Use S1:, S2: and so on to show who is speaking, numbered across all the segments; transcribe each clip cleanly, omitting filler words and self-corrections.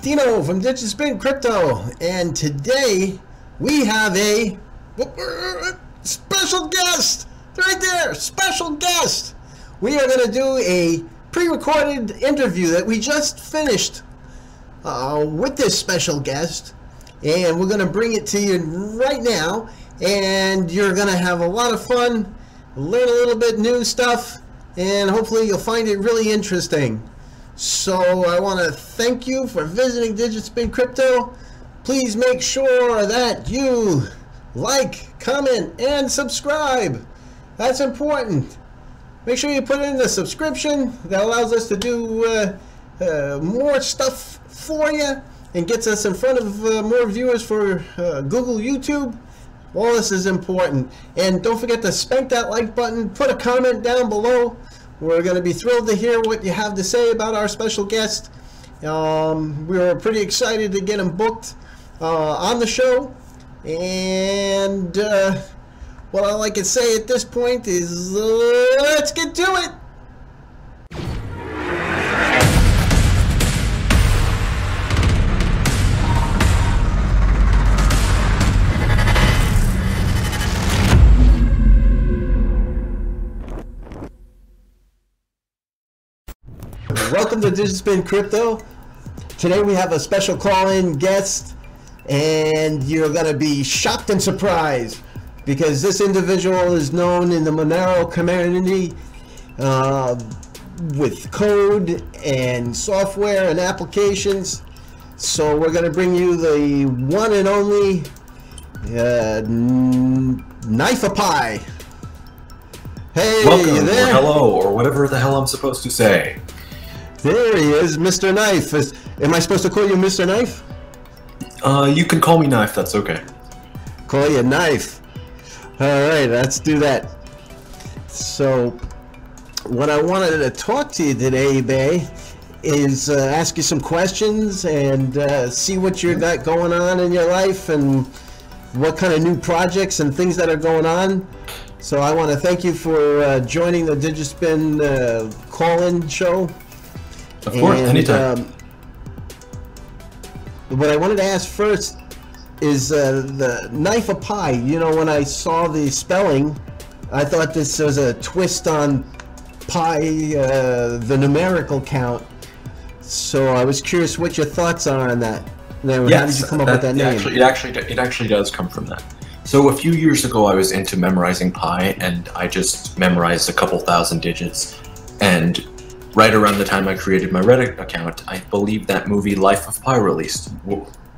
S1: Dino from Digitspin Crypto, and today we have a special guest right there. Special guest. We are going to do a pre-recorded interview that we just finished with this special guest, and we're going to bring it to you right now, and you're going to have a lot of fun, learn a little bit new stuff, and hopefully you'll find it really interesting. So I want to thank you for visiting Digitspin Crypto. Please make sure that you like, comment, and subscribe. That's important. Make sure you put in the subscription. That allows us to do more stuff for you and gets us in front of more viewers for Google, YouTube. All this is important. And don't forget to spank that like button. Put a comment down below. We're going to be thrilled to hear what you have to say about our special guest. We were pretty excited to get him booked on the show. And what I like to say at this point is let's get to it. Welcome to Digitspin Crypto. Today we have a special call-in guest, and you're going to be shocked and surprised because this individual is known in the Monero community with code and software and applications. So we're going to bring you the one and only Knife-A-Pie. Hey,
S2: welcome,
S1: you there?
S2: or hello, or whatever the hell I'm supposed to say.
S1: There he is, Mr. Knife. Am I supposed to call you Mr. Knife?
S2: You can call me Knife, that's okay.
S1: Call you Knife. Alright, let's do that. So, what I wanted to talk to you today, Bay, is ask you some questions and see what you got going on in your life and what kind of new projects and things that are going on. So I want to thank you for joining the Digitspin call-in show.
S2: Of course, anytime.
S1: What I wanted to ask first is the Knife-A-Pie. You know, when I saw the spelling, I thought this was a twist on pi, the numerical count. So I was curious what your thoughts are on that. Now,
S2: yes,
S1: how did you come up with that name?
S2: It actually does come from that. So a few years ago, I was into memorizing pi, and I just memorized a couple thousand digits. And right around the time I created my Reddit account, I believe that movie Life of Pi released,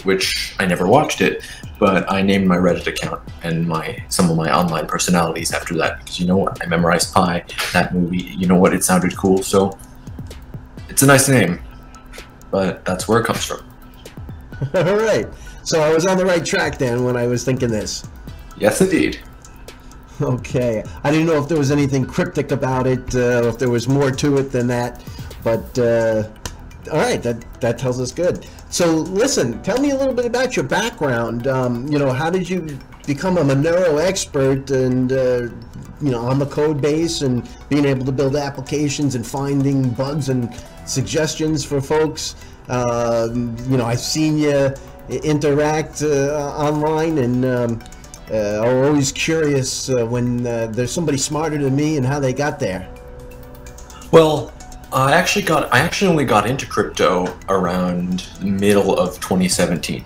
S2: which I never watched it, but I named my Reddit account and some of my online personalities after that, because you know what, I memorized pi, that movie, you know what, it sounded cool, so it's a nice name, but that's where it comes from.
S1: Alright, so I was on the right track then when I was thinking this.
S2: Yes, indeed.
S1: Okay, I didn't know if there was anything cryptic about it, or if there was more to it than that, but all right, that tells us good. So listen, tell me a little bit about your background. You know, how did you become a Monero expert and you know, on the code base and being able to build applications and finding bugs and suggestions for folks? You know, I've seen you interact online, and I'm always curious when there's somebody smarter than me and how they got there.
S2: Well, I actually only got into crypto around the middle of 2017,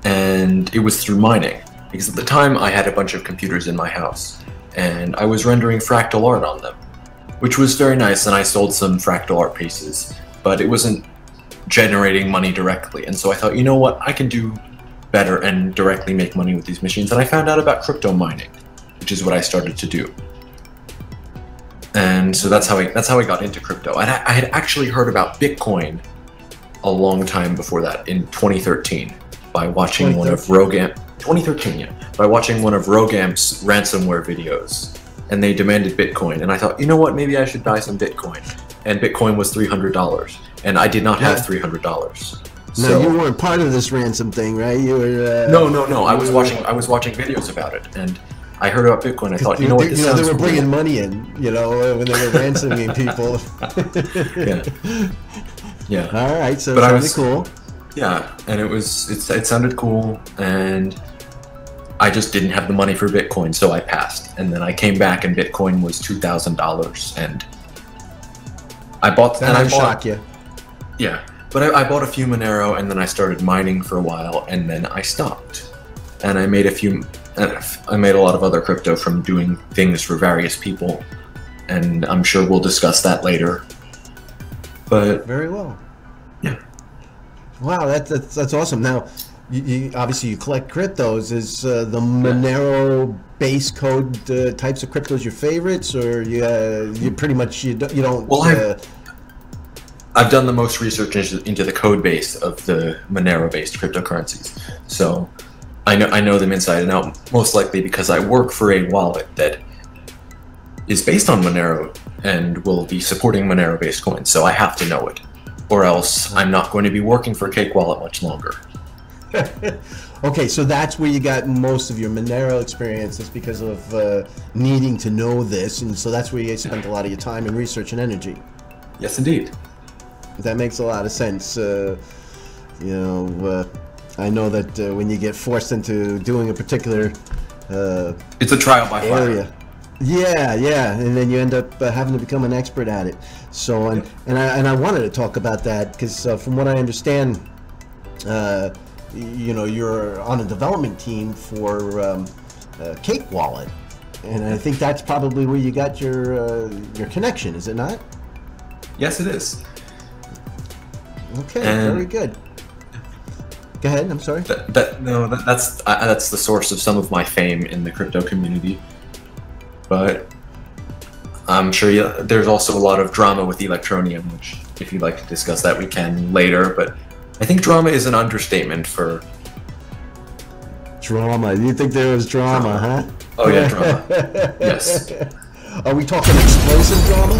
S2: and it was through mining, because at the time I had a bunch of computers in my house, and I was rendering fractal art on them, which was very nice, and I sold some fractal art pieces, but it wasn't generating money directly, and so I thought, you know what, I can do better and directly make money with these machines, and I found out about crypto mining, which is what I started to do. And so that's how I got into crypto. And I had actually heard about Bitcoin a long time before that, in 2013, by watching one of Rogamp's ransomware videos, and they demanded Bitcoin, and I thought, you know what, maybe I should buy some Bitcoin. And Bitcoin was $300, and I did not have $300.
S1: No,
S2: So,
S1: you weren't part of this ransom thing, right? You were.
S2: No. I was watching videos about it, and I heard about Bitcoin. I thought, you know what, this sounds
S1: they were
S2: cool.
S1: bringing money in, you know, when they were ransoming people.
S2: Yeah.
S1: All right, so
S2: but
S1: that was cool.
S2: Yeah, and it sounded cool, and I just didn't have the money for Bitcoin, so I passed. And then I came back, and Bitcoin was $2,000, and I bought.
S1: That might shock you.
S2: Yeah, but I bought a few Monero, and then I started mining for a while, and then I stopped. And I made a lot of other crypto from doing things for various people, and I'm sure we'll discuss that later. But
S1: very well.
S2: Yeah.
S1: Wow, that's awesome. Now, you obviously you collect cryptos. Is the Monero base code types of cryptos your favorites, or you pretty much you don't?
S2: Well, I've done the most research into the code base of the Monero-based cryptocurrencies, so I know them inside and out. Most likely because I work for a wallet that is based on Monero and will be supporting Monero-based coins, so I have to know it, or else I'm not going to be working for CakeWallet much longer.
S1: Okay, so that's where you got most of your Monero experience. It's because of needing to know this, and so that's where you spent a lot of your time and research and energy.
S2: Yes, indeed.
S1: That makes a lot of sense. I know that when you get forced into doing a particular
S2: it's a trial by
S1: area.
S2: fire.
S1: Yeah, and then you end up having to become an expert at it. So, and I wanted to talk about that because from what I understand, you're on a development team for CakeWallet, and I think that's probably where you got your connection, is it not?
S2: Yes, it is.
S1: Okay, very good. Go ahead. I'm sorry.
S2: That's the source of some of my fame in the crypto community. But I'm sure there's also a lot of drama with Electroneum, which, if you'd like to discuss that, we can later. But I think drama is an understatement for...
S1: Drama? You think there was drama, huh?
S2: Oh yeah, drama. Yes.
S1: Are we talking explosive drama?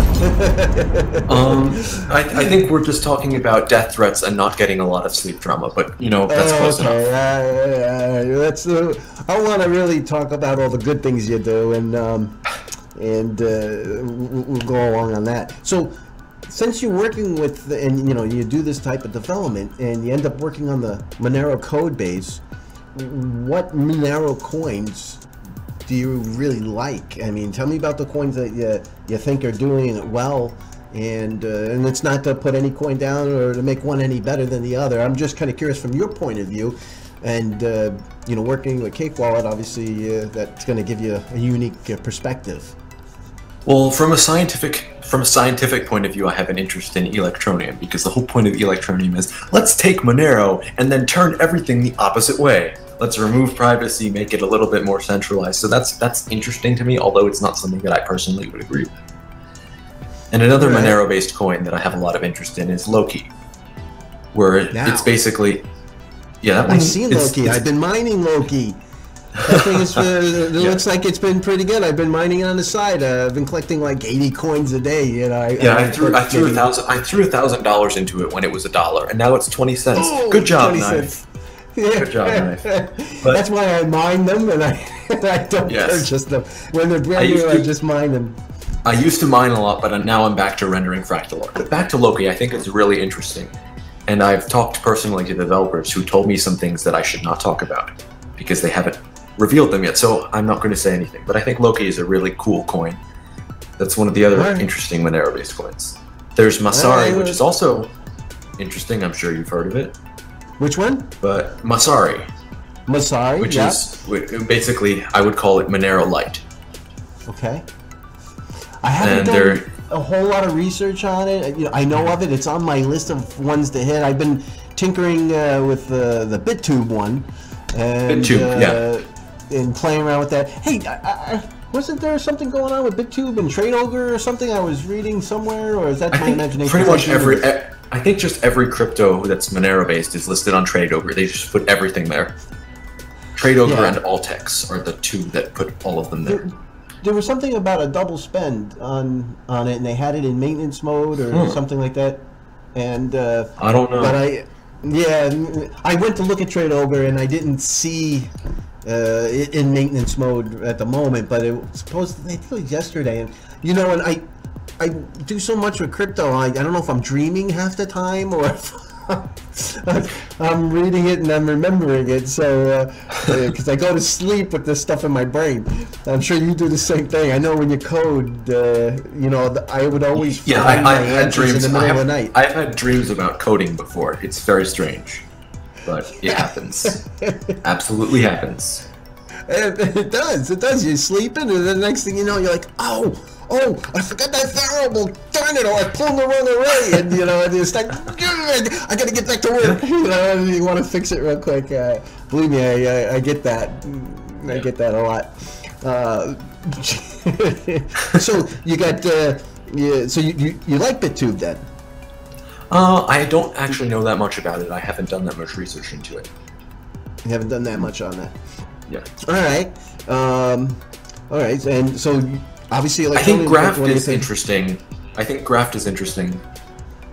S2: I think we're just talking about death threats and not getting a lot of sleep drama, but that's close enough. I want to really talk about all the good things you do, and we'll go along on that. So, since you're working with, and you do this type of development, and you end up working on the Monero code base, what Monero coins do you really like? I mean, tell me about the coins that you think are doing it well, and it's not to put any coin down or to make one any better than the other. I'm just kind of curious from your point of view, and working with CakeWallet, obviously that's going to give you a unique perspective. Well, from a scientific point of view, I have an interest in Electroneum, because the whole point of Electroneum is, let's take Monero and then turn everything the opposite way. Let's remove privacy, make it a little bit more centralized. So that's interesting to me, although it's not something that I personally would agree with. And another Monero-based coin that I have a lot of interest in is Loki, where it's basically... Yeah,
S1: I've seen Loki. I've been mining Loki. That thing is, it looks like it's been pretty good. I've been mining it on the side. I've been collecting like 80 coins a day.
S2: I threw $1,000 into it when it was $1, and now it's 20 cents.
S1: Oh,
S2: good job, Knife. Yeah. Good job, Knife.
S1: But that's why I mine them, and I don't purchase them. When they're brand new, I just mine them.
S2: I used to mine a lot, but now I'm back to rendering fractal art. But back to Loki, I think it's really interesting. And I've talked personally to developers who told me some things that I should not talk about, because they haven't revealed them yet, so I'm not going to say anything. But I think Loki is a really cool coin. That's one of the other interesting Monero-based coins. There's Masari, which is also interesting. I'm sure you've heard of it.
S1: Which one?
S2: But Masari.
S1: Masari,
S2: which is basically, I would call it Monero Lite.
S1: Okay. I haven't done a whole lot of research on it. I know of it. It's on my list of ones to hit. I've been tinkering with the BitTube one. And, and playing around with that. Hey, wasn't there something going on with BitTube and Trade Ogre or something I was reading somewhere, or is that my imagination?
S2: Pretty much I think just every crypto that's Monero based is listed on Trade Ogre. They just put everything there. Trade Ogre and Altex are the two that put all of them there.
S1: There was something about a double spend on it, and they had it in maintenance mode or something like that. And
S2: I don't know.
S1: But I went to look at Trade Ogre and I didn't see it in maintenance mode at the moment, but it was supposedly, I think it was yesterday, and and I do so much with crypto, I don't know if I'm dreaming half the time or I'm reading it and I'm remembering it, so because I go to sleep with this stuff in my brain. I'm sure you do the same thing. I know when you code, you know, I would always find my answers in the middle of the night.
S2: I've had dreams about coding before. It's very strange, but it happens. Absolutely happens.
S1: It does. It does. You're sleeping, and the next thing you know, you're like, oh, I forgot that variable. Darn it! Or I pulled the wrong array, and you know, and it's like, I gotta get back to work. You know, and you want to fix it real quick. Believe me, I get that. I get that a lot. So you got, so you like BitTube then?
S2: I don't actually know that much about it. I haven't done that much research into it.
S1: You haven't done that much on that.
S2: Yeah.
S1: All right, and so obviously, like,
S2: I think Graft is interesting. I think Graft is interesting,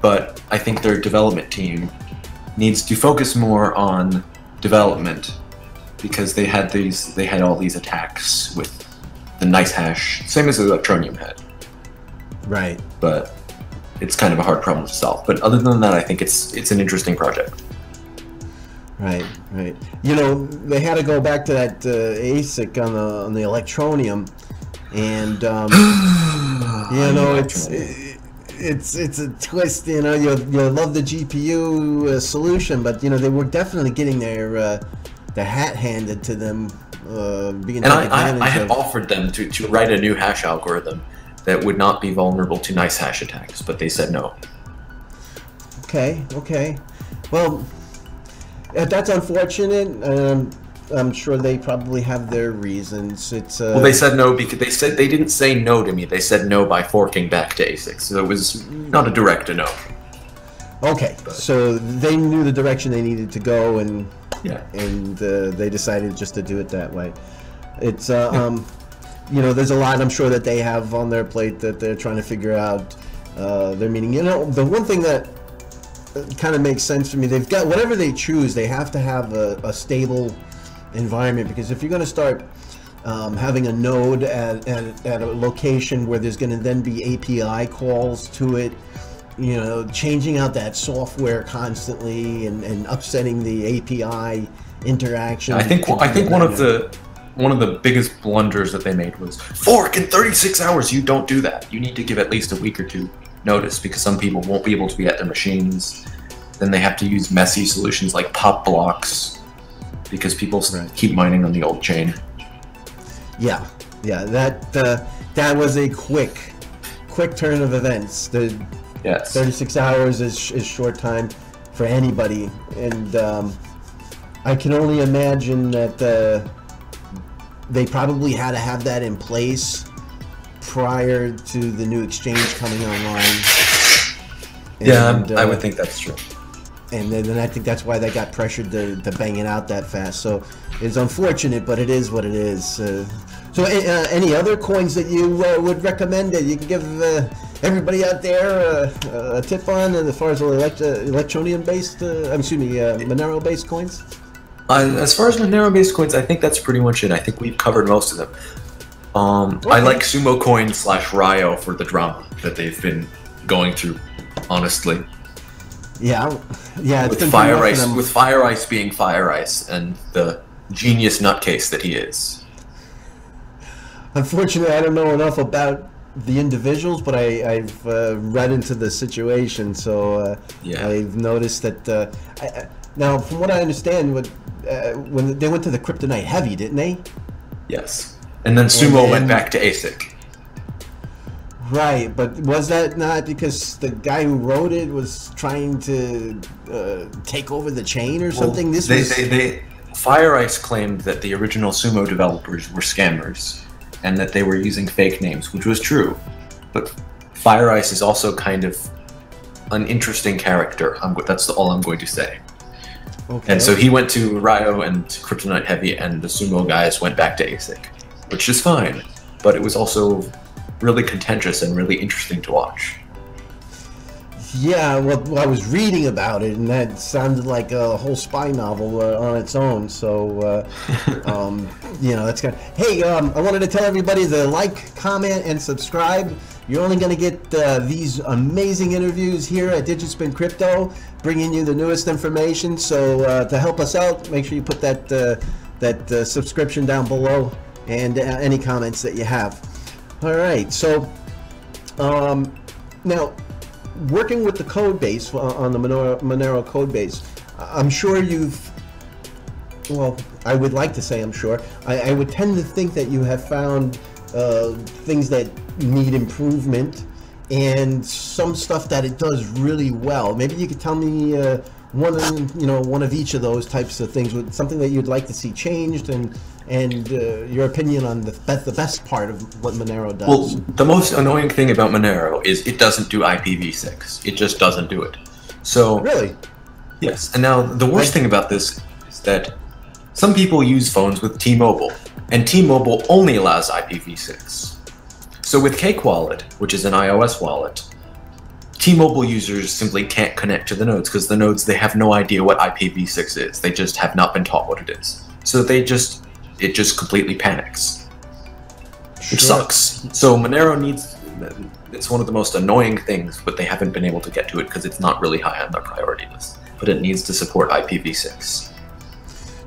S2: but I think their development team needs to focus more on development because they had all these attacks with the nice hash, same as the Electroneum had.
S1: Right.
S2: But it's kind of a hard problem to solve. But other than that, I think it's an interesting project.
S1: Right. You know, they had to go back to that ASIC on the Electroneum, and you know, it's a twist. You know, you love the GPU solution, but you know, they were definitely getting their hat handed to them. Being
S2: and I had offered them to write a new hash algorithm that would not be vulnerable to nice hash attacks, but they said no.
S1: Okay. Well, that's unfortunate. I'm sure they probably have their reasons. It's
S2: well, they said no because they didn't say no to me. They said no by forking back to ASIC, so it was not a direct no.
S1: Okay, so they knew the direction they needed to go, and
S2: yeah,
S1: and they decided just to do it that way. It's you know, there's a lot I'm sure that they have on their plate that they're trying to figure out. Their meaning. You know, the one thing that kind of makes sense for me, they've got whatever they choose, they have to have a stable environment, because if you're going to start having a node at a location where there's going to then be API calls to it, you know, changing out that software constantly and upsetting the API interaction.
S2: I think one of the biggest blunders that they made was fork in 36 hours. You don't do that. You need to give at least a week or two notice, because some people won't be able to be at their machines. Then they have to use messy solutions like pop blocks, because people keep mining on the old chain. Yeah,
S1: that was a quick turn of events.
S2: Yes.
S1: 36 hours is short time for anybody, and I can only imagine that they probably had to have that in place prior to the new exchange coming online.
S2: And, I would think that's true.
S1: And then I think that's why they got pressured to bang it out that fast. So it's unfortunate, but it is what it is. So any other coins that you would recommend that you can give everybody out there a tip on as far as Electroneum-based, Monero-based coins?
S2: As far as Monero-based coins, I think that's pretty much it. I think we've covered most of them. Okay. I like SUMOKOIN / Ryo for the drama that they've been going through, honestly.
S1: Yeah.
S2: With Fire Ice being Fire Ice and the genius nutcase that he is.
S1: Unfortunately, I don't know enough about the individuals, but I've read into the situation, so
S2: yeah.
S1: I've noticed that. Now, from what I understand, when they went to the Kryptonite Heavy, didn't they?
S2: Yes. And then Sumo went back to ASIC.
S1: Right, but was that not because the guy who wrote it was trying to take over the chain or something?
S2: Fire Ice claimed that the original Sumo developers were scammers and that they were using fake names, which was true. But Fire Ice is also kind of an interesting character. That's all I'm going to say. Okay. And so he went to Ryo and Kryptonite Heavy, and the Sumo guys went back to ASIC, which is fine. But it was also really contentious and really interesting to watch.
S1: Yeah, well, I was reading about it, and that sounded like a whole spy novel on its own. So, you know, that's kind of. Hey, I wanted to tell everybody to like, comment, and subscribe. You're only going to get these amazing interviews here at Digitspin Crypto, bringing you the newest information. So, to help us out, make sure you put that subscription down below, and any comments that you have. All right, so now. Working with the code base on the Monero code base, I'm sure you've, well, I would like to say I'm sure, I would tend to think that you have found things that need improvement and some stuff that it does really well. Maybe you could tell me one of each of those types of things, with something that you'd like to see changed, and your opinion on the best part of what Monero does.
S2: Well, the most annoying thing about Monero is it doesn't do IPv6. It just doesn't do it. So
S1: really?
S2: Yes. And now the worst thing about this is that some people use phones with T-Mobile, and T-Mobile only allows IPv6. So with CakeWallet, which is an iOS wallet, T-Mobile users simply can't connect to the nodes because the nodes, they have no idea what IPv6 is. They just have not been taught what it is. So it just completely panics, which sucks. So Monero it's one of the most annoying things, but they haven't been able to get to it because it's not really high on their priority list. But it needs to support IPv6.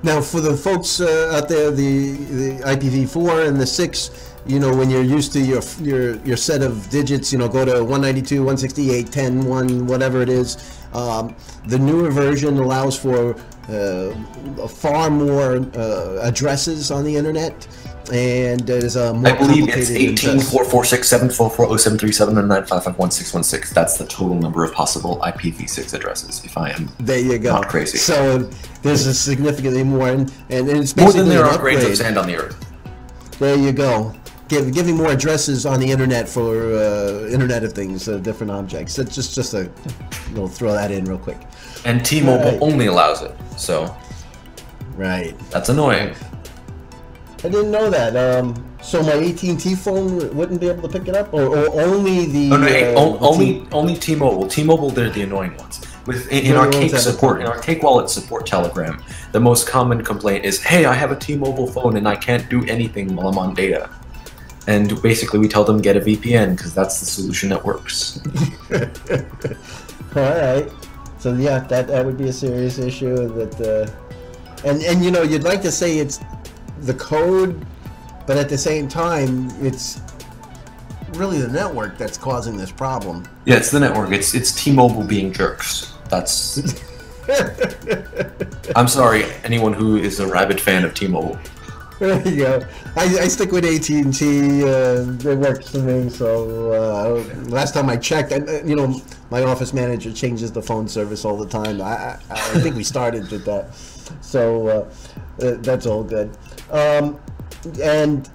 S1: Now, for the folks out there, the IPv4 and the 6, you know, when you're used to your set of digits, you know, go to 192.168.10.1, whatever it is. The newer version allows for far more addresses on the internet, and there's a more
S2: I believe it's
S1: complicated
S2: 18.446.744.0737 and 955.1616. That's the total number of possible IPv6 addresses, if I am
S1: there you go.
S2: Not crazy.
S1: So there's a significantly more, and it's basically
S2: more than there
S1: an
S2: are grains of
S1: upgrade.
S2: sand on the earth.
S1: There you go. Giving more addresses on the internet for Internet of Things, different objects. It's just a, we'll throw that in real quick.
S2: And T-Mobile only allows it, so
S1: right.
S2: That's annoying.
S1: I didn't know that. So my AT&T phone wouldn't be able to pick it up, or only the
S2: only T-Mobile. T-Mobile, they're the annoying ones. In our CakeWallet support telegram, the most common complaint is, "Hey, I have a T-Mobile phone and I can't do anything while I'm on data." And basically, we tell them get a VPN because that's the solution that works.
S1: All right. So yeah, that would be a serious issue. That and you know, you'd like to say it's the code, but at the same time, it's really the network that's causing this problem.
S2: Yeah, it's the network. It's T-Mobile being jerks. That's. I'm sorry, anyone who is a rabid fan of T-Mobile.
S1: There you go. I stick with AT&T. It works for me. So last time I checked, you know, my office manager changes the phone service all the time. I think we started with that. So that's all good. And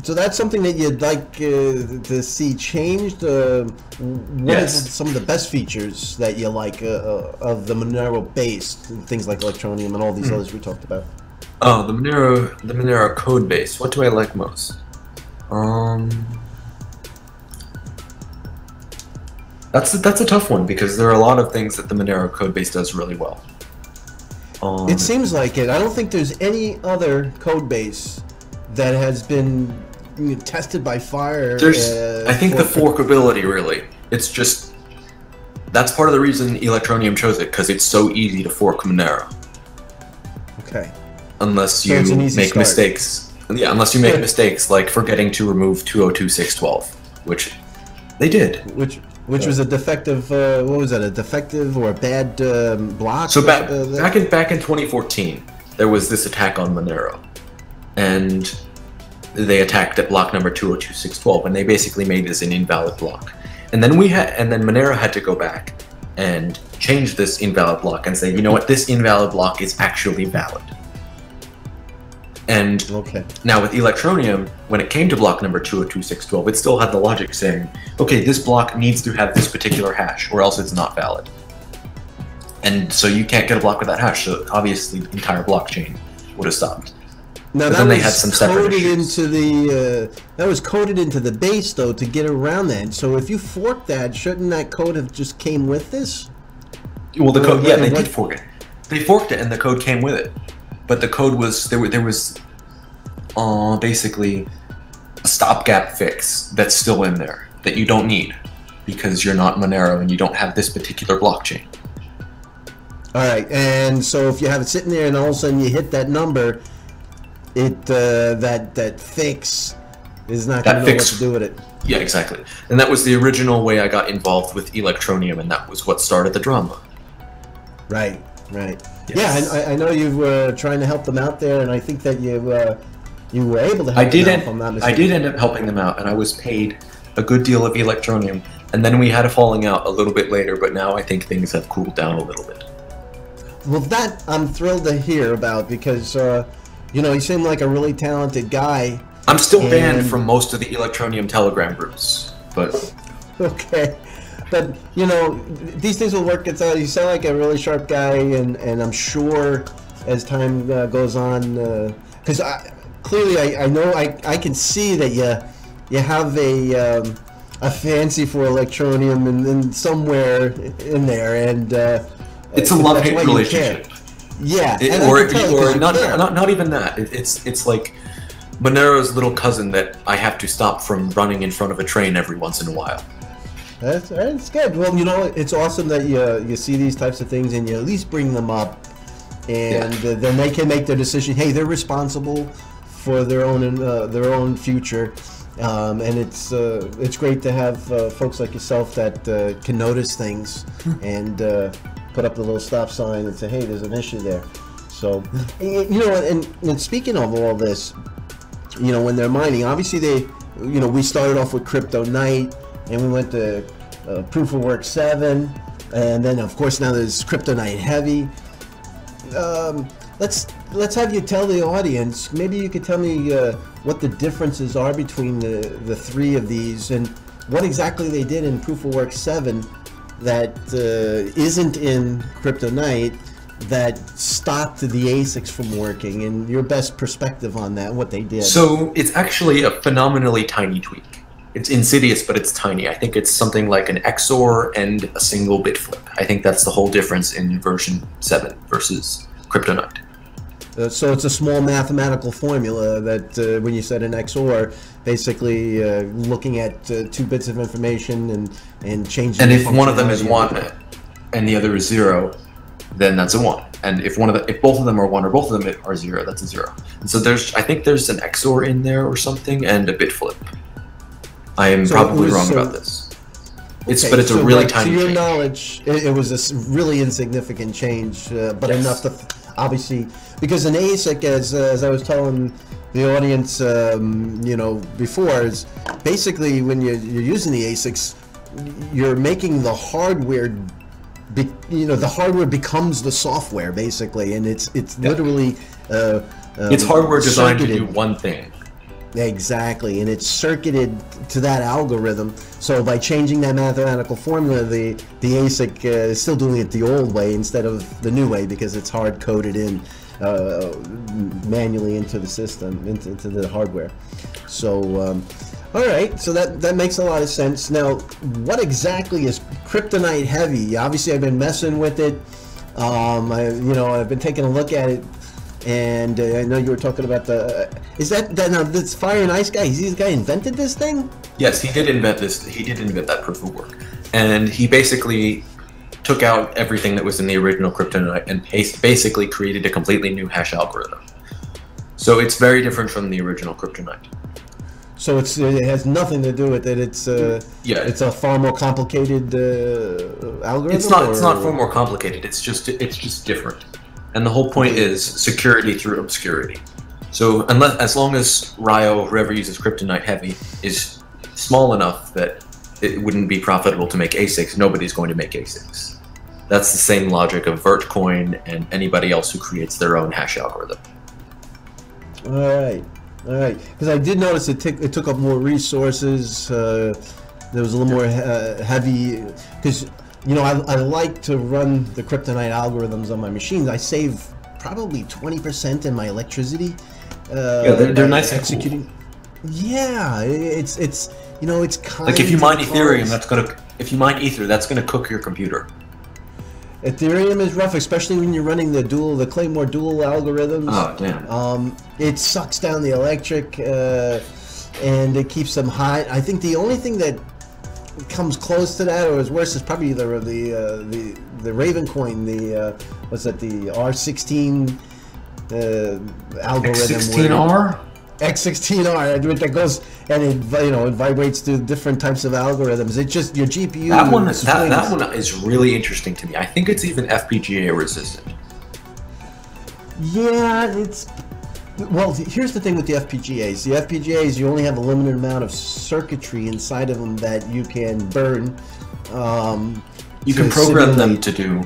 S1: so that's something that you'd like to see changed. What is some of the best features that you like of the Monero base, things like Electroneum and all these others we talked about?
S2: Oh, the Monero code base. What do I like most? That's a tough one because there are a lot of things that the Monero code base does really well.
S1: It seems like it. I don't think there's any other code base that has been tested by fire.
S2: I think the forkability, really. It's just that's part of the reason Electroneum chose it, because it's so easy to fork Monero.
S1: Okay.
S2: Unless you make mistakes. Yeah, unless you make mistakes like forgetting to remove 202.6.12, which they did.
S1: Which was a defective. What was that? A defective or a bad block?
S2: So back in 2014, there was this attack on Monero, and they attacked at block number 202.6.12, and they basically made this an invalid block. And then Monero had to go back and change this invalid block and say, you know what, this invalid block is actually valid. And now with Electroneum, when it came to block number 202.6.12, it still had the logic saying, okay, this block needs to have this particular hash, or else it's not valid. And so you can't get a block with that hash, so obviously the entire blockchain would have stopped.
S1: Now
S2: but
S1: that
S2: then they
S1: was
S2: had some separate
S1: coded
S2: issues.
S1: into the that was coded into the base though to get around that. So if you fork that, shouldn't that code have just came with this?
S2: Well, the code,
S1: Or
S2: yeah, they
S1: what-
S2: did fork it. They forked it, and the code came with it. But the code was there was basically a stopgap fix that's still in there that you don't need because you're not Monero and you don't have this particular blockchain.
S1: All right, and so if you have it sitting there and all of a sudden you hit that number, it that fix is not going to know what to do with it.
S2: Yeah, exactly. And that was the original way I got involved with Electroneum, and that was what started the drama.
S1: Right, right.
S2: Yes.
S1: Yeah, I know you were trying to help them out there, and I think that you were able to help them out, if I'm not mistaken.
S2: I did end up helping them out, and I was paid a good deal of Electroneum, and then we had a falling out a little bit later, but now I think things have cooled down a little bit.
S1: Well, that I'm thrilled to hear about because, you know, you seem like a really talented guy.
S2: I'm still banned from most of the Electroneum Telegram groups, but...
S1: Okay. But, you know, these things will work itself. You sound like a really sharp guy, and I'm sure as time goes on, because clearly I know I can see that you have a fancy for Electroneum and somewhere in there, and
S2: it's a love-hate relationship.
S1: Yeah,
S2: or not even that. It's like Monero's little cousin that I have to stop from running in front of a train every once in a while.
S1: That's good. Well, you know, it's awesome that you see these types of things and you at least bring them up, and then they can make their decision. Hey, they're responsible for their own future, and it's great to have folks like yourself that can notice things and put up the little stop sign and say, hey, there's an issue there. So, you know, and speaking of all this, you know, when they're mining, obviously we started off with Crypto Night. And we went to Proof of Work 7, and then of course now there's Crypto Night Heavy. Let's have you tell the audience. Maybe you could tell me what the differences are between the three of these, and what exactly they did in Proof of Work 7 that isn't in Crypto Night that stopped the ASICs from working, and your best perspective on that, what they did.
S2: So it's actually a phenomenally tiny tweak. It's insidious, but it's tiny. I think it's something like an XOR and a single bit flip. I think that's the whole difference in version 7 versus Crypto Night.
S1: So it's a small mathematical formula that when you said an XOR, basically looking at 2 bits of information and changing.
S2: And if one of them is 1 and the other is 0, then that's a 1. And if both of them are 1 or both of them are 0, that's a 0. And so I think there's an XOR in there or something and a bit flip. I am probably wrong about this. But it's a really tiny change. To your knowledge,
S1: it was a really insignificant change, but enough to obviously, because an ASIC, as I was telling the audience, you know, before, is basically when you're using the ASICs, you're making the hardware. The hardware becomes the software basically, and it's literally.
S2: It's hardware designed to do one thing.
S1: Exactly, and it's circuited to that algorithm. So by changing that mathematical formula, the ASIC is still doing it the old way instead of the new way, because it's hard coded in manually into the system, into the hardware. So, all right, so that makes a lot of sense. Now, what exactly is Crypto Night Heavy? Obviously, I've been messing with it. I've been taking a look at it. And I know you were talking about is that now this Fire and Ice guy? Is he the guy who invented this thing?
S2: Yes, he did invent this. He did invent that proof of work, and he basically took out everything that was in the original Crypto Night and basically created a completely new hash algorithm. So it's very different from the original Crypto Night.
S1: So it has nothing to do with it. It's a far more complicated algorithm.
S2: It's not far more complicated. It's just different. And the whole point is security through obscurity. So as long as Ryo, whoever uses Crypto Night Heavy, is small enough that it wouldn't be profitable to make ASICs, nobody's going to make ASICs. That's the same logic of Vertcoin and anybody else who creates their own hash algorithm.
S1: All right. Because I did notice it took up more resources. There was a little more heavy, because you know, I like to run the Crypto Night algorithms on my machines. I save probably 20% in my electricity,
S2: Yeah, they're nice and
S1: executing. Cool. Yeah, it's you know, it's kind
S2: like if you mine Ethereum, if you mine Ether, that's gonna cook your computer.
S1: Ethereum is rough, especially when you're running the Claymore dual algorithms.
S2: Oh damn!
S1: It sucks down the electric, and it keeps them high. I think the only thing that comes close to that, or is worse, is probably the Ravencoin, the what's that, the R16 algorithm.
S2: X16R.
S1: X16R, that goes and it vibrates through different types of algorithms. It's just your GPU.
S2: That one is really interesting to me. I think it's even FPGA resistant.
S1: Yeah, well, here's the thing with the FPGAs. The FPGAs, you only have a limited amount of circuitry inside of them that you can burn.
S2: You can program them to do.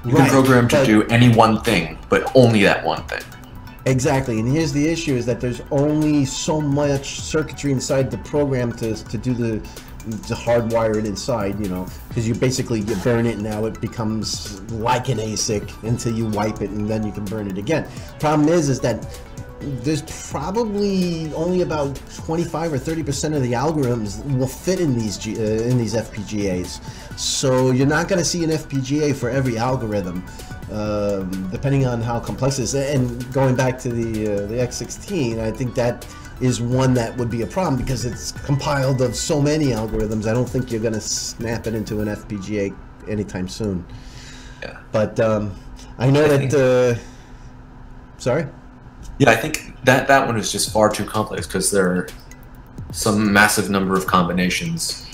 S2: You can program to do any one thing, but only that one thing.
S1: Exactly, and here's the issue: is that there's only so much circuitry inside the program to do to hardwire it inside, because you burn it and now it becomes like an ASIC until you wipe it and then you can burn it again. Problem is that there's probably only about 25 or 30% of the algorithms will fit in these FPGAs. So you're not going to see an FPGA for every algorithm, depending on how complex it is. And going back to the X16, I think that is one that would be a problem because it's compiled of so many algorithms. I don't think you're going to snap it into an FPGA anytime soon.
S2: Yeah.
S1: But I know that. Sorry.
S2: Yeah, I think that one is just far too complex because there are some massive number of combinations.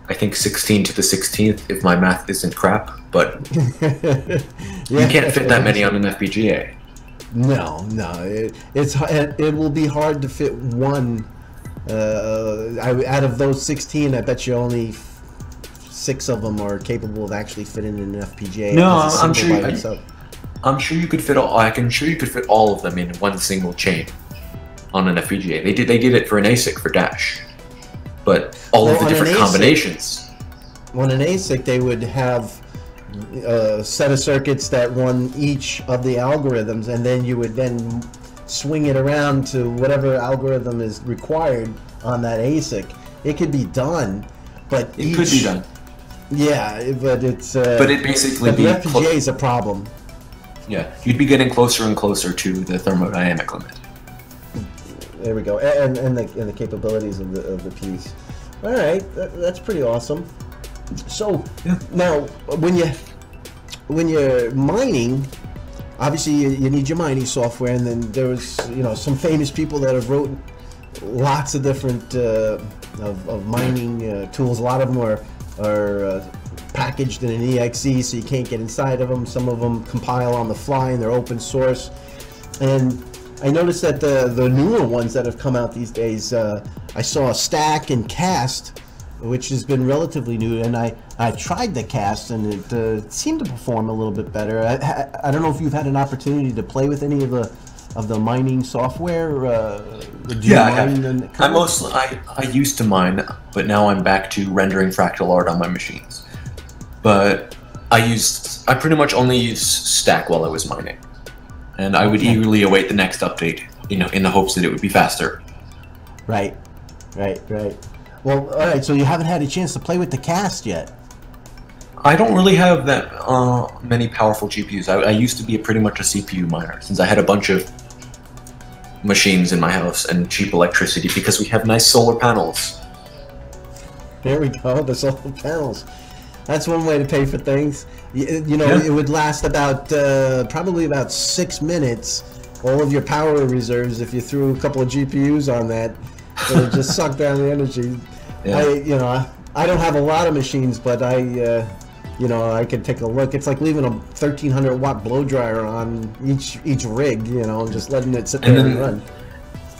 S2: I think 16 to the 16th, if my math isn't crap, but you can't fit that many on an FPGA.
S1: No, it will be hard to fit one. Out of those 16, I bet you only 6 of them are capable of actually fitting in an FPGA.
S2: No, I'm sure you could fit all. I'm sure you could fit all of them in one single chain on an FPGA. They did it for an ASIC for Dash, but all of the different combinations.
S1: On an ASIC, they would have a set of circuits that run each of the algorithms, and then you would then swing it around to whatever algorithm is required on that ASIC. It could be done, but
S2: it could be done.
S1: Yeah, but it's.
S2: But it basically.
S1: But the FPGA is a problem.
S2: Yeah, you'd be getting closer and closer to the thermodynamic limit.
S1: There we go, and the capabilities of the piece. All right, that's pretty awesome. So now, when you're mining, obviously you need your mining software, and then there was some famous people that have wrote lots of different of mining tools. A lot of them are packaged in an EXE, so you can't get inside of them. Some of them compile on the fly and they're open source. And I noticed that the newer ones that have come out these days, I saw Stack and Cast, which has been relatively new, and I tried the Cast and it seemed to perform a little bit better. I don't know if you've had an opportunity to play with any of the mining software.
S2: I used to mine, but now I'm back to rendering fractal art on my machines. But I pretty much only used Stack while I was mining, and I would eagerly await the next update, in the hopes that it would be faster.
S1: Right. Well, all right. So you haven't had a chance to play with the Cast yet.
S2: I don't really have that many powerful GPUs. I used to be pretty much a CPU miner, since I had a bunch of machines in my house and cheap electricity because we have nice solar panels.
S1: There we go, the solar panels. That's one way to pay for things. It would last about probably about 6 minutes. All of your power reserves, if you threw a couple of GPUs on that, it would just suck down the energy. Yeah. I don't have a lot of machines, but I could take a look. It's like leaving a 1300 watt blow dryer on each rig, just letting it sit there and run.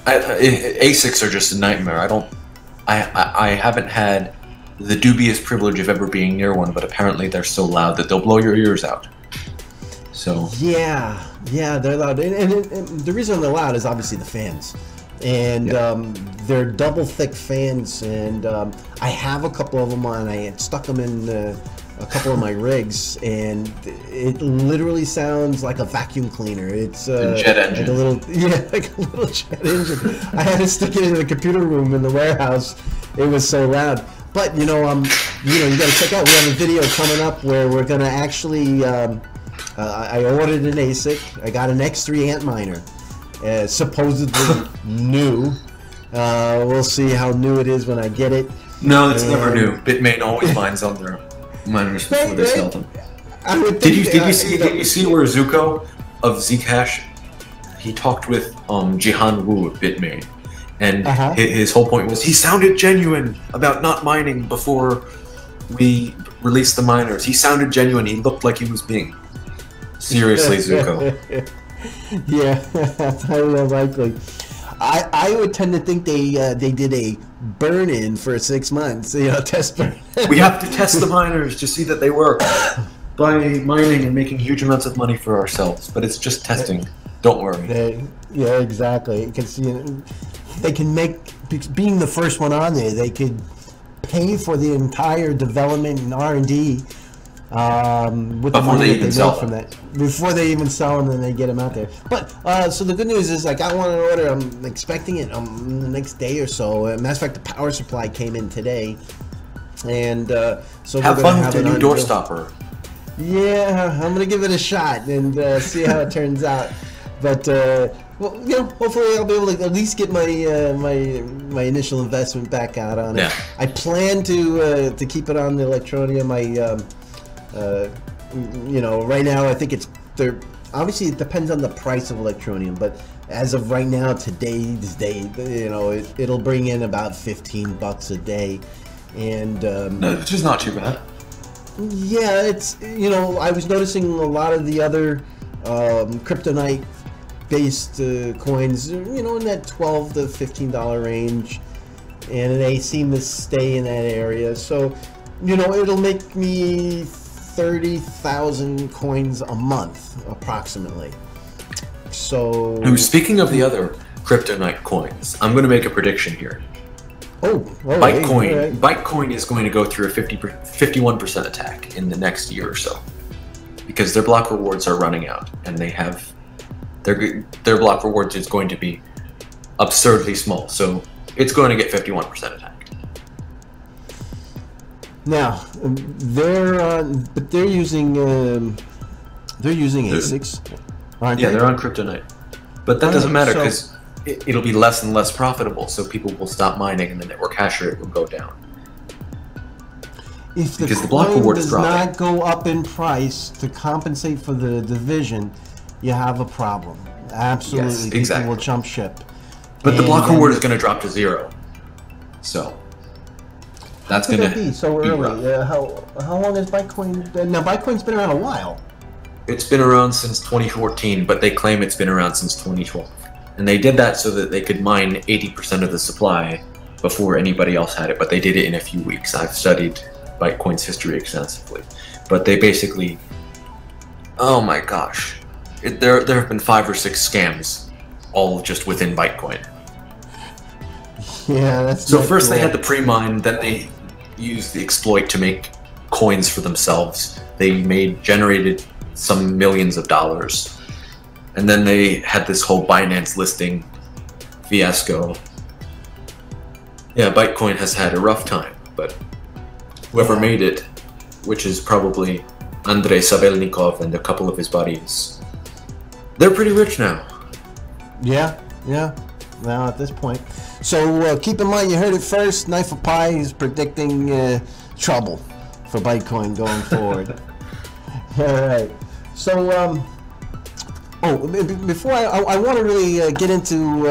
S2: ASICs are just a nightmare. I haven't had the dubious privilege of ever being near one, but apparently they're so loud that they'll blow your ears out. So yeah, they're loud, and the reason they're loud is obviously the fans, and they're double thick fans, and I have a couple of them on. I had stuck them in
S1: a couple of my rigs, and it literally sounds like a vacuum cleaner. It's
S2: a jet engine.
S1: like a little, yeah, like a little jet engine. I had to stick it in the computer room in the warehouse. It was so loud. But you know, you got to check out. We have a video coming up where we're gonna actually. I ordered an ASIC. I got an X3 Antminer, supposedly new. We'll see how new it is when I get it.
S2: No, it's never new. Bitmain always mines on their miners before they sell them. Did you see where Zuko of Zcash, he talked with Jihan Wu of Bitmain, and his whole point was he sounded genuine about not mining before we released the miners. He sounded genuine. He looked like he was being seriously Zuko.
S1: Yeah, that's highly unlikely. I would tend to think they did a burn-in for 6 months, you know, test burn.
S2: We have to test the miners to see that they work by mining and making huge amounts of money for ourselves. But it's just testing. Don't worry.
S1: Yeah, exactly. Because they can make, being the first one on there, they could pay for the entire development and R&D with the money that they make from that. Before they even sell them, then they get them out there. But so the good news is I got one on order. I'm expecting it in the next day or so. Matter of fact, the power supply came in today, and so
S2: have fun with the new door stopper.
S1: Yeah, I'm gonna give it a shot and see how it turns out. But well, you know, hopefully I'll be able to at least get my my initial investment back out on it.
S2: Yeah.
S1: I plan to keep it on the Electroneum. You know, right now I think obviously it depends on the price of Electroneum, but as of right now, today's date, you know, it'll bring in about $15 a day, and
S2: no, which is not too bad.
S1: Yeah, it's, you know, I was noticing a lot of the other kryptonite based coins, you know, in that $12 to $15 range, and they seem to stay in that area. So, you know, it'll make me 30,000 coins a month, approximately. So,
S2: speaking of the other kryptonite coins, I'm going to make a prediction here.
S1: Bytecoin.
S2: Hey, right. Bytecoin is going to go through a 51% attack in the next year or so, because their block rewards are running out, and they have their block rewards is going to be absurdly small, so it's going to get 51% attacked.
S1: Now, they're using ASICs, aren't they?
S2: Yeah, they're on kryptonite, but that doesn't matter because it'll be less and less profitable. So people will stop mining, and the network hash rate will go down.
S1: If the block reward does not go up in price to compensate for the division, you have a problem. Absolutely, yes, exactly. People will jump ship.
S2: But the block reward is going to drop to 0. So. That's going to
S1: be so early. How long has Bytecoin been? Now, Bytecoin's been around a while.
S2: It's been around since 2014, but they claim it's been around since 2012. And they did that so that they could mine 80% of the supply before anybody else had it, but they did it in a few weeks. I've studied Bytecoin's history extensively. But they basically... Oh my gosh. There have been 5 or 6 scams, all just within Bytecoin.
S1: Yeah, that's
S2: so first cool. They had the pre-mine, then they used the exploit to make coins for themselves. They generated some millions of dollars, and then they had this whole Binance listing fiasco. Yeah, Bytecoin has had a rough time, but whoever made it, which is probably Andrei Sabelnikov and a couple of his buddies, they're pretty rich now.
S1: Yeah. Now at this point. So keep in mind, you heard it first. Knife of Pie is predicting trouble for Bytecoin going forward. All right. So, before I want to really get into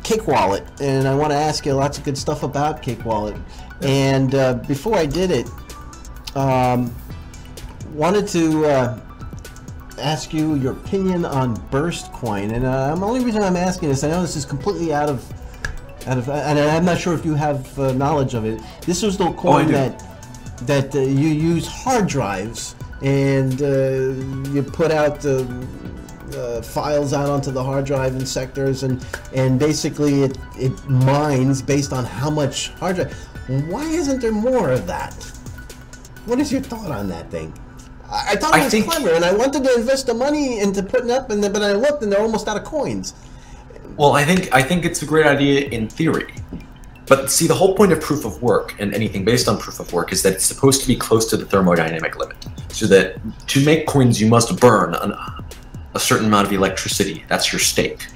S1: CakeWallet, and I want to ask you lots of good stuff about CakeWallet. And before I did it, wanted to ask you your opinion on Burst Coin, and the only reason I'm asking this, I know this is completely out of, and I'm not sure if you have knowledge of it. This was the coin that you use hard drives, and you put out files out onto the hard drive in sectors, and basically it mines based on how much hard drive. Why isn't there more of that? What is your thought on that thing? I thought it was clever, and I wanted to invest the money into putting up, but I looked, and they're almost out of coins.
S2: Well, I think it's a great idea in theory. But see, the whole point of proof of work and anything based on proof of work is that it's supposed to be close to the thermodynamic limit. So that to make coins, you must burn a certain amount of electricity. That's your stake.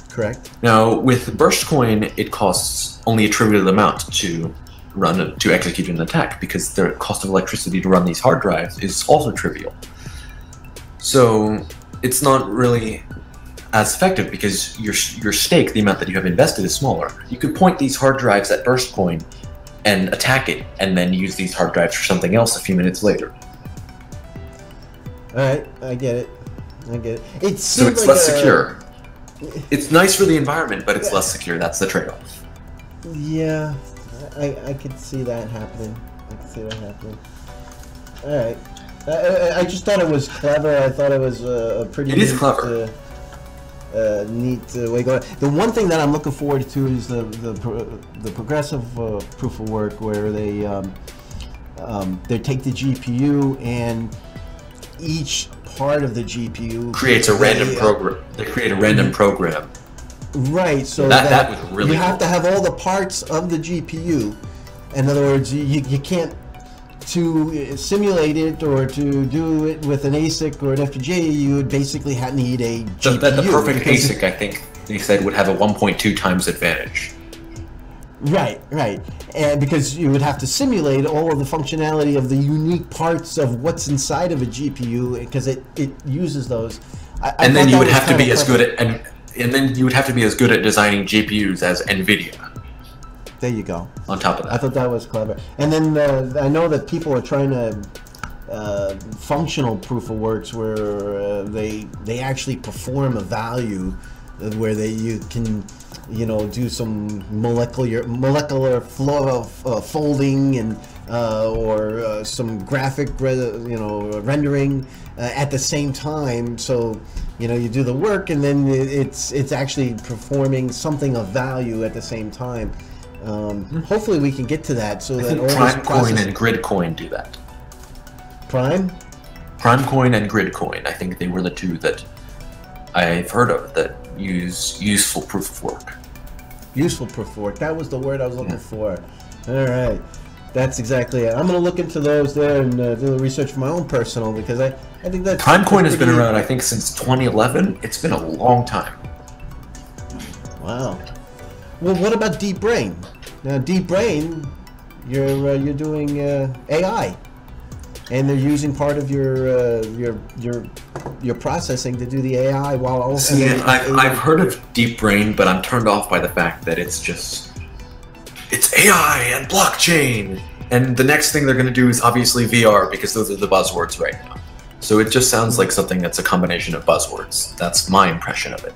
S1: Correct.
S2: Now, with Burst Coin, it costs only a trivial amount to execute an attack, because the cost of electricity to run these hard drives is also trivial. So it's not really as effective, because your stake, the amount that you have invested, is smaller. You could point these hard drives at Burst Coin and attack it, and then use these hard drives for something else a few minutes later.
S1: Alright, I get it.
S2: So it's less secure. It's nice for the environment, but it's less secure. That's the trade-off.
S1: Yeah, I could see that happening. Alright. I just thought it was clever. I thought it was a pretty...
S2: It is clever.
S1: Neat way going. The one thing that I'm looking forward to is the progressive proof of work, where they take the GPU, and each part of the GPU
S2: creates a random program. They create a random program.
S1: Right. So
S2: that was really
S1: you have to have all the parts of the GPU. In other words, you can't, to simulate it or to do it with an ASIC or an FPGA, you would basically need a GPU.
S2: The perfect ASIC, I think they said, would have a 1.2 times advantage.
S1: Right. And because you would have to simulate all of the functionality of the unique parts of what's inside of a GPU, because it uses those.
S2: And then you would have to be as good at and then you would have to be as good at designing GPUs as NVIDIA.
S1: There you go.
S2: On top of that,
S1: I thought that was clever. And then I know that people are trying to functional proof of works, where they actually perform a value, where you can do some molecular flow of folding and or some graphic rendering at the same time. So you do the work, and then it's actually performing something of value at the same time. Hopefully we can get to that, so that all
S2: Prime Coin and Grid Coin do that.
S1: Prime
S2: Coin and Grid Coin. I think they were the two that I've heard of that use useful proof of work.
S1: Useful proof of work. That was the word I was looking for. All right. That's exactly it. I'm going to look into those there and do the research for my own personal, because I think that's...
S2: Prime Coin has been around, I think, since 2011. It's been a long time.
S1: Wow. Well, what about Deep Brain? Now, Deep Brain, you're doing AI, and they're using part of your processing to do the AI while also...
S2: See, I've heard of Deep Brain, but I'm turned off by the fact that it's AI and blockchain, and the next thing they're going to do is obviously VR, because those are the buzzwords right now. So it just sounds like something that's a combination of buzzwords. That's my impression of it.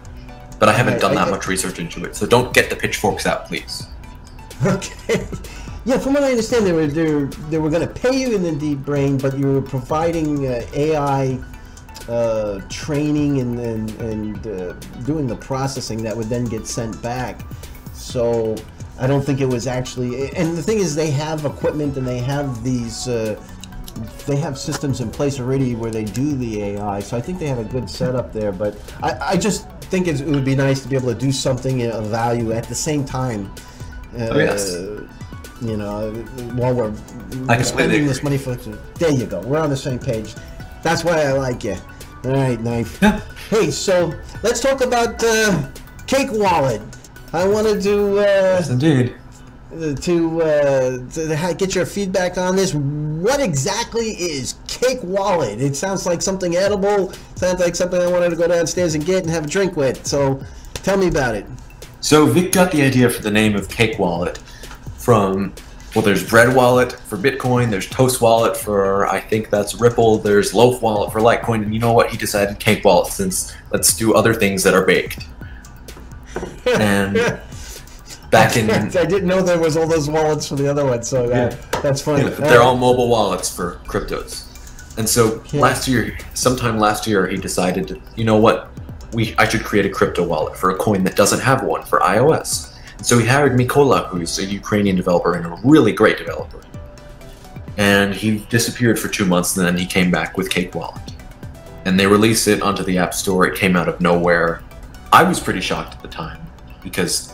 S2: But I haven't done that much research into it, so don't get the pitchforks out, please.
S1: Okay. Yeah, from what I understand, they were going to pay you in the Deep Brain, but you were providing AI training and doing the processing that would then get sent back. So I don't think it was actually... And the thing is, they have equipment, and they have these... they have systems in place already where they do the AI, so I think they have a good setup there. But I just think it would be nice to be able to do something of value at the same time. While we're spending this money for... There you go. We're on the same page. That's why I like you. All right, Knife.
S2: Yeah.
S1: Hey, so let's talk about CakeWallet. I wanted to...
S2: yes, indeed.
S1: To get your feedback on this. What exactly is CakeWallet? It sounds like something edible. Sounds like something I wanted to go downstairs and get and have a drink with. So tell me about it.
S2: So Vic got the idea for the name of CakeWallet from, well, there's Bread Wallet for Bitcoin, there's Toast Wallet for, I think that's Ripple, there's Loaf Wallet for Litecoin, and you know what? He decided CakeWallet, since let's do other things that are baked. And back in...
S1: I didn't know there was all those wallets for the other one, so that's funny.
S2: Yeah, they're all mobile wallets for cryptos. And so sometime last year, he decided, you know what? I should create a crypto wallet for a coin that doesn't have one for iOS. So he hired Mikola, who's a Ukrainian developer and a really great developer. and he disappeared for 2 months, and then he came back with CakeWallet. And they released it onto the App Store. It came out of nowhere. I was pretty shocked at the time because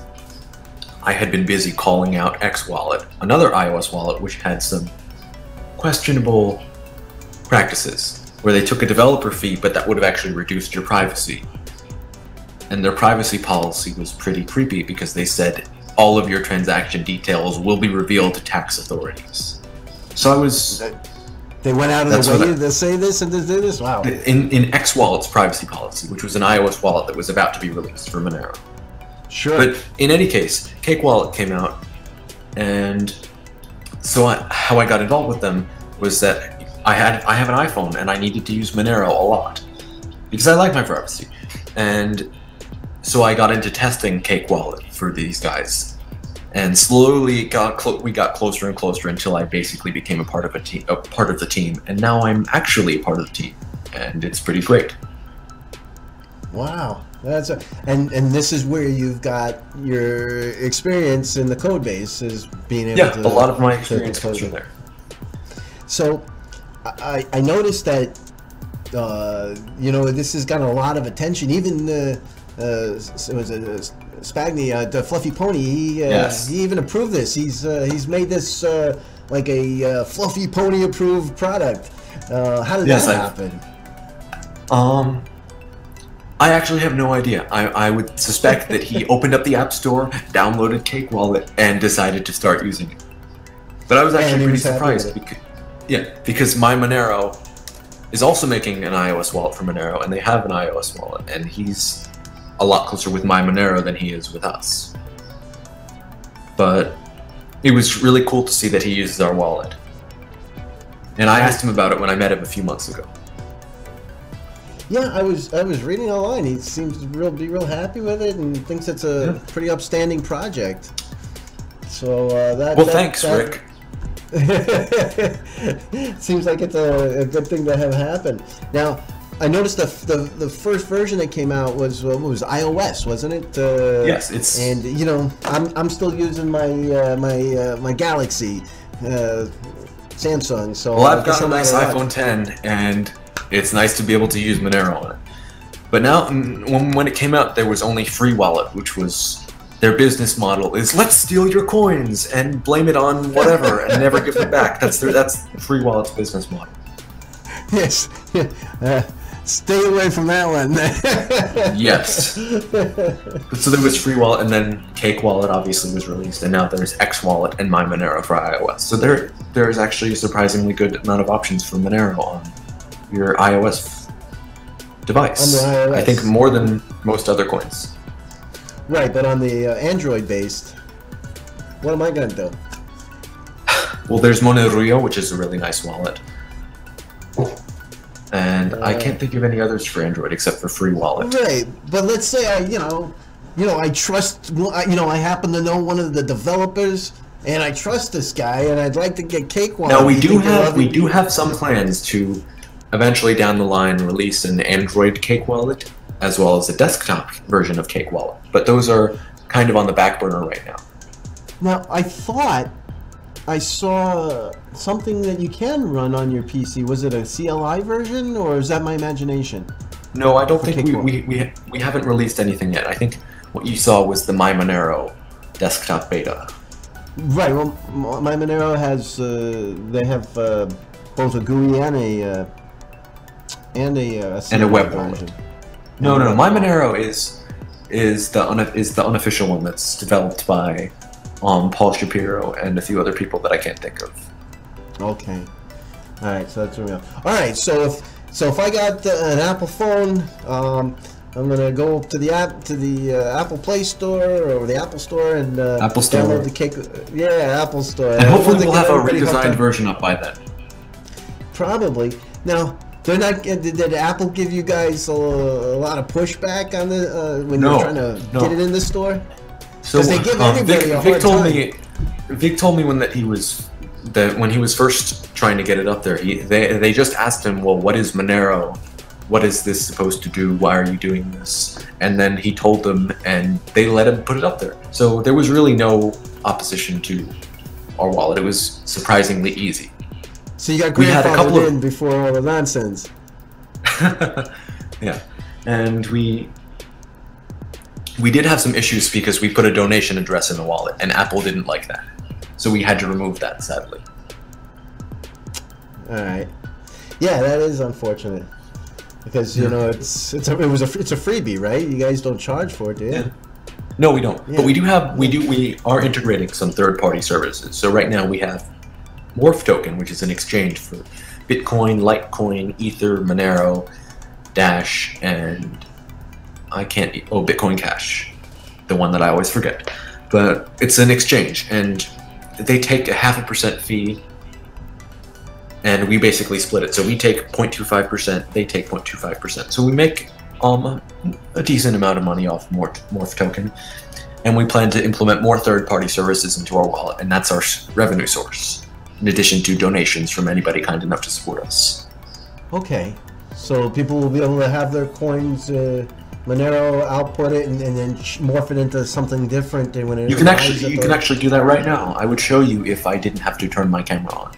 S2: I had been busy calling out XWallet, another iOS wallet which had some questionable practices, where they took a developer fee, but that would have actually reduced your privacy. And their privacy policy was pretty creepy because they said all of your transaction details will be revealed to tax authorities. So I was...
S1: They went out of their way to say this and to do this? Wow.
S2: In XWallet's privacy policy, which was an iOS wallet that was about to be released for Monero.
S1: Sure.
S2: But in any case, CakeWallet came out, and so how I got involved with them was that I have an iPhone and I needed to use Monero a lot because I like my privacy, and so I got into testing CakeWallet for these guys. And slowly we got closer and closer until I basically became a part of the team, and now I'm actually a part of the team, and it's pretty great.
S1: Wow, and this is where you've got your experience in the code base, is being able to.
S2: Yeah, a lot of my experience comes from there.
S1: So, I noticed that you know, this has gotten a lot of attention. Even it was Spagni, the Fluffy Pony. He even approved this. He's made this like a Fluffy Pony approved product. How did that happen?
S2: I actually have no idea. I would suspect that he opened up the App Store, downloaded CakeWallet, and decided to start using it. But I was actually pretty surprised because my Monero is also making an iOS wallet for Monero, and they have an iOS wallet, and he's a lot closer with my Monero than he is with us. But it was really cool to see that he uses our wallet. And I asked him about it when I met him a few months ago.
S1: Yeah, I was reading online. He seems to be real happy with it and thinks it's a pretty upstanding project. So
S2: thanks, Rick.
S1: Seems like it's a good thing to have happen. Now, I noticed the first version that came out was iOS, wasn't it?
S2: Yes, it's.
S1: And you know, I'm still using my my Galaxy Samsung. So
S2: I've got a nice iPhone 10, and it's nice to be able to use Monero on it. But now, when it came out, there was only Free Wallet, which was their business model is let's steal your coins and blame it on whatever and never give them back. That's Free Wallet's business model.
S1: Yes. Stay away from that one.
S2: Yes. So there was Free Wallet, and then CakeWallet obviously was released, and now there's XWallet and My Monero for iOS. So there's actually a surprisingly good amount of options for Monero on your iOS device.
S1: On the iOS.
S2: I think more than most other coins.
S1: Right, but on the Android-based, what am I going to do?
S2: Well, there's Monero, which is a really nice wallet. And I can't think of any others for Android except for Free Wallet.
S1: Right, but let's say I trust, I happen to know one of the developers, and I trust this guy, and I'd like to get CakeWallet.
S2: Now we do have some plans to eventually down the line release an Android CakeWallet as well as a desktop version of CakeWallet, but those are kind of on the back burner right now.
S1: Now I thought I saw something that you can run on your PC. Was it a CLI version, or is that my imagination?
S2: No, I don't think we haven't released anything yet. I think what you saw was the My Monero desktop beta.
S1: Right. Well, My Monero has they have both a GUI and a CLI
S2: web
S1: version.
S2: No. My Monero is the unofficial one that's developed by Paul Shapiro and a few other people that I can't think of.
S1: Okay. All right. So that's where we are. All right. So if I got an Apple phone, I'm gonna go to the Apple Play Store or the Apple Store and download the Cake. Yeah, Apple Store.
S2: And hopefully we'll have a redesigned version up by then.
S1: Probably. Now, they're not. Did Apple give you guys a lot of pushback on the when you're trying to get it in the store?
S2: So
S1: they give everybody a hard time.
S2: Vic told me when he was first trying to get it up there, they just asked him, well, what is Monero? What is this supposed to do? Why are you doing this? And then he told them, and they let him put it up there. So there was really no opposition to our wallet. It was surprisingly easy.
S1: So you got
S2: we had a couple
S1: grandfathered in before all the nonsense.
S2: Yeah, and we did have some issues because we put a donation address in the wallet, and Apple didn't like that, so we had to remove that, sadly.
S1: All right. Yeah, that is unfortunate because you know it's a freebie, right? You guys don't charge for it, do you?
S2: Yeah. No, we don't.
S1: Yeah.
S2: But we are integrating some third-party services. So right now we have Morph Token, which is an exchange for Bitcoin, Litecoin, Ether, Monero, Dash, and Bitcoin Cash, the one that I always forget. But it's an exchange, and they take a 0.5% fee, and we basically split it. So we take 0.25%, they take 0.25%. So we make a decent amount of money off Morph Token, and we plan to implement more third-party services into our wallet, and that's our revenue source, in addition to donations from anybody kind enough to support us.
S1: Okay, so people will be able to have their coins, Monero, output it, and then morph it into something different. And when it
S2: you can actually do that right now. I would show you if I didn't have to turn my camera on.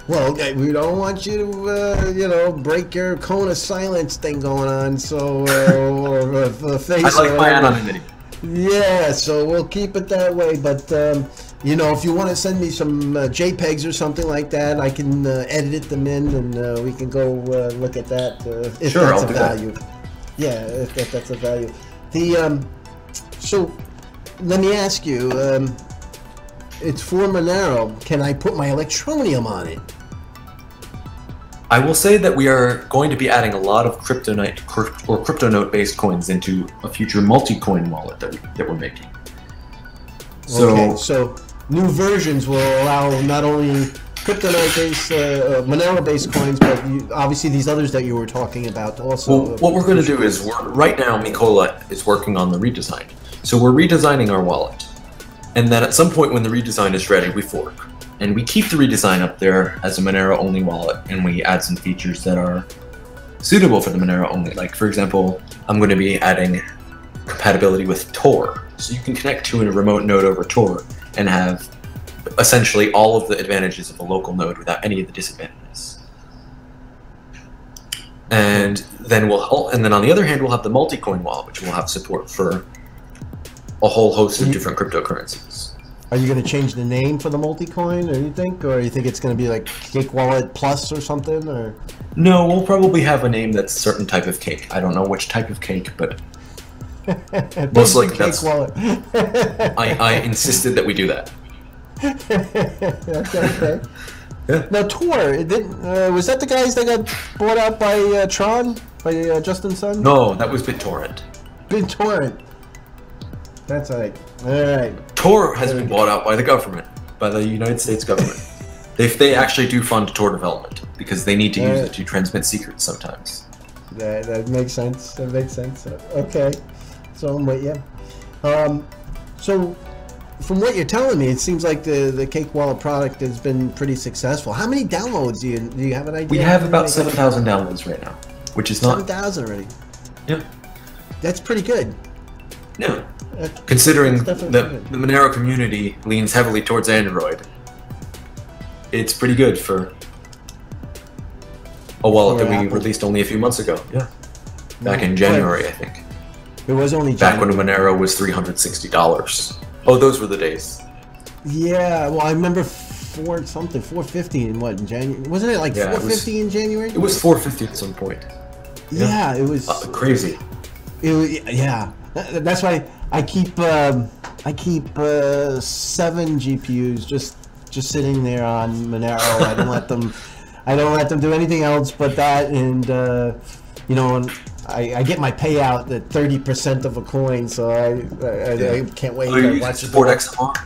S1: Well, we don't want you to, you know, break your cone of silence thing going on. So, or face.
S2: I like my anonymity.
S1: Yeah, so we'll keep it that way. But you know, if you want to send me some JPEGs or something like that, I can edit them in, and we can go look at that if
S2: sure,
S1: that's
S2: I'll
S1: a value. That. Yeah, if that's a value. So let me ask you. It's for Monero. Can I put my Electroneum on it?
S2: I will say that we are going to be adding a lot of CryptoNote-based coins into a future multi-coin wallet that we're making.
S1: Okay, so new versions will allow not only CryptoNote-based, Monero-based coins, but obviously these others that you were talking about also.
S2: Well, what we're going to do is, right now, Mikola is working on the redesign. So we're redesigning our wallet. And then at some point when the redesign is ready, we fork. And we keep the redesign up there as a Monero-only wallet, and we add some features that are suitable for the Monero-only. Like, for example, I'm going to be adding compatibility with Tor. So you can connect to a remote node over Tor and have essentially all of the advantages of a local node without any of the disadvantages. And then on the other hand, we'll have the multi-coin wallet, which will have support for a whole host of different cryptocurrencies.
S1: Are you going to change the name for the multi-coin, or you think it's going to be like CakeWallet Plus or something, or?
S2: No, we'll probably have a name that's a certain type of cake. I don't know which type of cake, but most likely that's. I insisted that we do that.
S1: Okay.
S2: Yeah.
S1: Now Tor, was that the guys that got bought out by Tron, by Justin Sun?
S2: No, that was BitTorrent.
S1: BitTorrent. That's right. All right.
S2: Tor has been bought out by the government, by the United States government. They actually do fund Tor development because they need to use it to transmit secrets sometimes.
S1: That makes sense. That makes sense. Okay. So I'm with you. So from what you're telling me, it seems like the CakeWallet product has been pretty successful. How many downloads do you have an idea?
S2: We have about 7,000 downloads right now, which is not
S1: 7,000 already.
S2: Yeah.
S1: That's pretty good.
S2: Yeah. Considering the Monero community leans heavily towards Android, it's pretty good for a wallet that we released only a few months ago. Yeah. Back in January, I think.
S1: It was only
S2: back when Monero was $360. Oh, those were the days.
S1: Yeah, well, I remember $450 in January? Wasn't it like $450 in January?
S2: It was $450 at some point.
S1: Yeah, it was
S2: crazy.
S1: Yeah, that's why I keep 7 GPUs just sitting there on Monero. I don't let them do anything else but that, and you know, I get my payout at 30% of a coin, so I can't wait to watch it.
S2: Support XMR?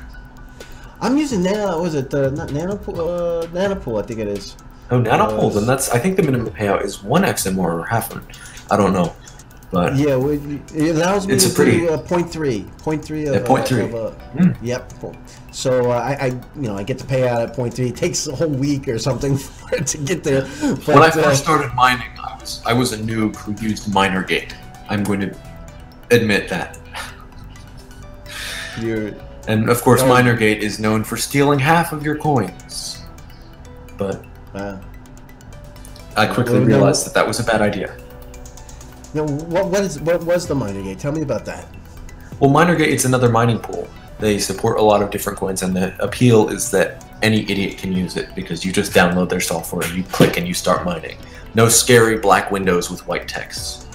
S1: I'm using Nano. Was it not Nanopool? Nanopool, I think it is.
S2: Oh, Nanopool. Then I think the minimum payout is 1 XMR or half one. I don't know. But
S1: yeah, it allows me to do 0.3. 0.3. Yep. So I get to pay out at 0.3. It takes a whole week or something for it to get there. But,
S2: when I first started mining, I was a noob who used MinerGate. I'm going to admit that. And of course, MinerGate is known for stealing half of your coins. But I quickly realized that that was a bad idea.
S1: Now, what was the Minergate? Tell me about that.
S2: Well, Minergate, it's another mining pool. They support a lot of different coins, and the appeal is that any idiot can use it because you just download their software and you click and you start mining. No scary black windows with white text.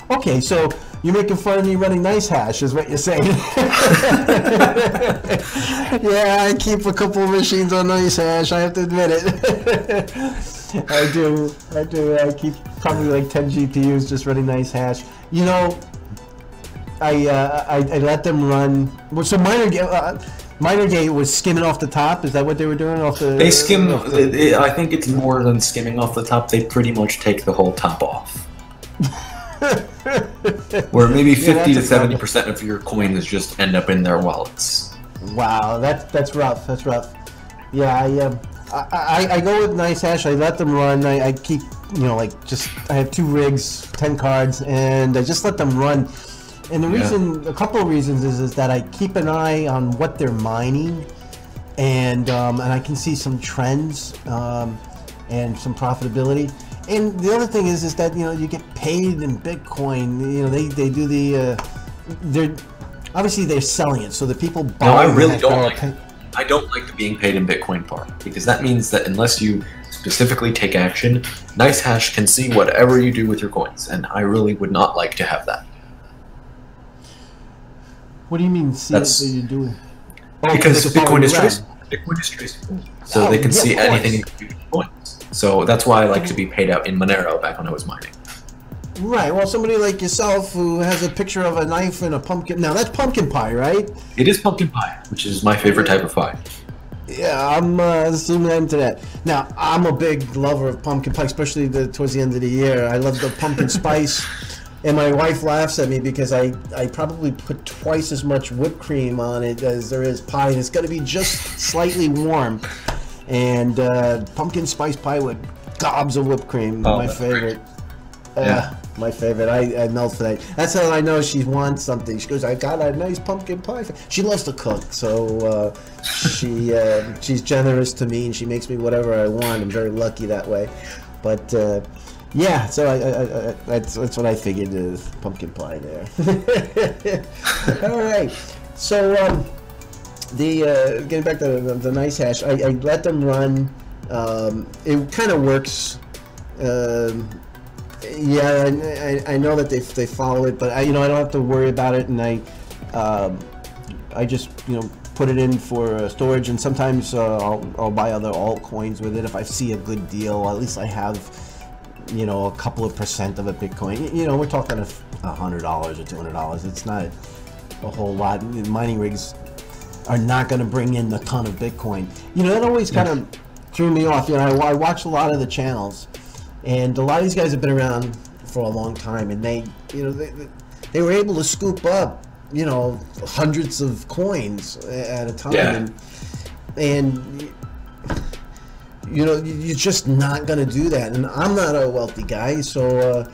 S1: Okay, so you're making fun of me running NiceHash, is what you're saying. Yeah, I keep a couple of machines on NiceHash, I have to admit it. I do. I keep probably like 10 GPUs just running NiceHash. You know, I let them run. Well, so Minergate was skimming off the top. Is that what they were doing off the?
S2: They skim. I think it's more than skimming off the top. They pretty much take the whole top off. Where maybe 50 to 70% of your coins just end up in their wallets.
S1: Wow, that's rough. That's rough. Yeah, I go with NiceHash. I let them run. I keep, you know, like I have 2 rigs, 10 cards, and I just let them run. And the reason, a couple of reasons, is that I keep an eye on what they're mining, and I can see some trends and some profitability. And the other thing is that, you know, you get paid in Bitcoin. You know, they do the they're obviously they're selling it, so the people buy.
S2: No, I really don't like. I don't like the being paid in Bitcoin part, because that means that unless you specifically take action, NiceHash can see whatever you do with your coins, and I really would not like to have that.
S1: What do you mean, see what you're doing?
S2: Oh, because Bitcoin is traceable. Bitcoin is traceable, so they can see anything you do with your coins. So that's why I like to be paid out in Monero back when I was mining.
S1: Right. Well, somebody like yourself who has a picture of a knife and a pumpkin. Now that's pumpkin pie, right?
S2: It is pumpkin pie, which is my favorite type of pie.
S1: Yeah, I'm assuming into that. Now, I'm a big lover of pumpkin pie, especially towards the end of the year. I love the pumpkin spice. And my wife laughs at me because I probably put twice as much whipped cream on it as there is pie, and it's going to be just slightly warm. And pumpkin spice pie with gobs of whipped cream, my favorite. My favorite. I melt for that. That's how I know she wants something. She goes, I got a nice pumpkin pie. She loves to cook, so she's generous to me, and she makes me whatever I want. I'm very lucky that way. But yeah, so that's what I figured is pumpkin pie there. All right. So getting back to the NiceHash, I let them run. It kind of works. Yeah, I know that they follow it, but I don't have to worry about it, and I just put it in for storage, and sometimes I'll buy other altcoins with it if I see a good deal. At least I have a couple of % of a Bitcoin. We're talking $100 or $200. It's not a whole lot. Mining rigs are not going to bring in a ton of Bitcoin. That always kind of threw me off. I watch a lot of the channels. And a lot of these guys have been around for a long time, and they were able to scoop up, hundreds of coins at a time.
S2: Yeah.
S1: And you're just not going to do that. And I'm not a wealthy guy, so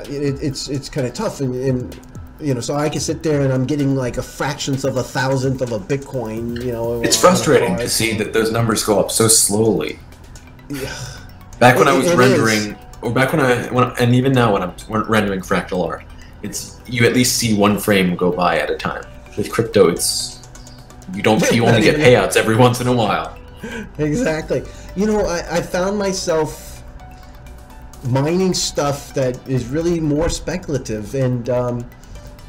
S1: it's kind of tough. And so I can sit there and I'm getting like a fractions of a thousandth of a Bitcoin.
S2: It's frustrating to see that those numbers go up so slowly.
S1: Yeah.
S2: Back when I was rendering, or back and even now when I'm rendering fractal art, you at least see one frame go by at a time. With crypto, you only get payouts every once in a while.
S1: Exactly. I found myself mining stuff that is really more speculative and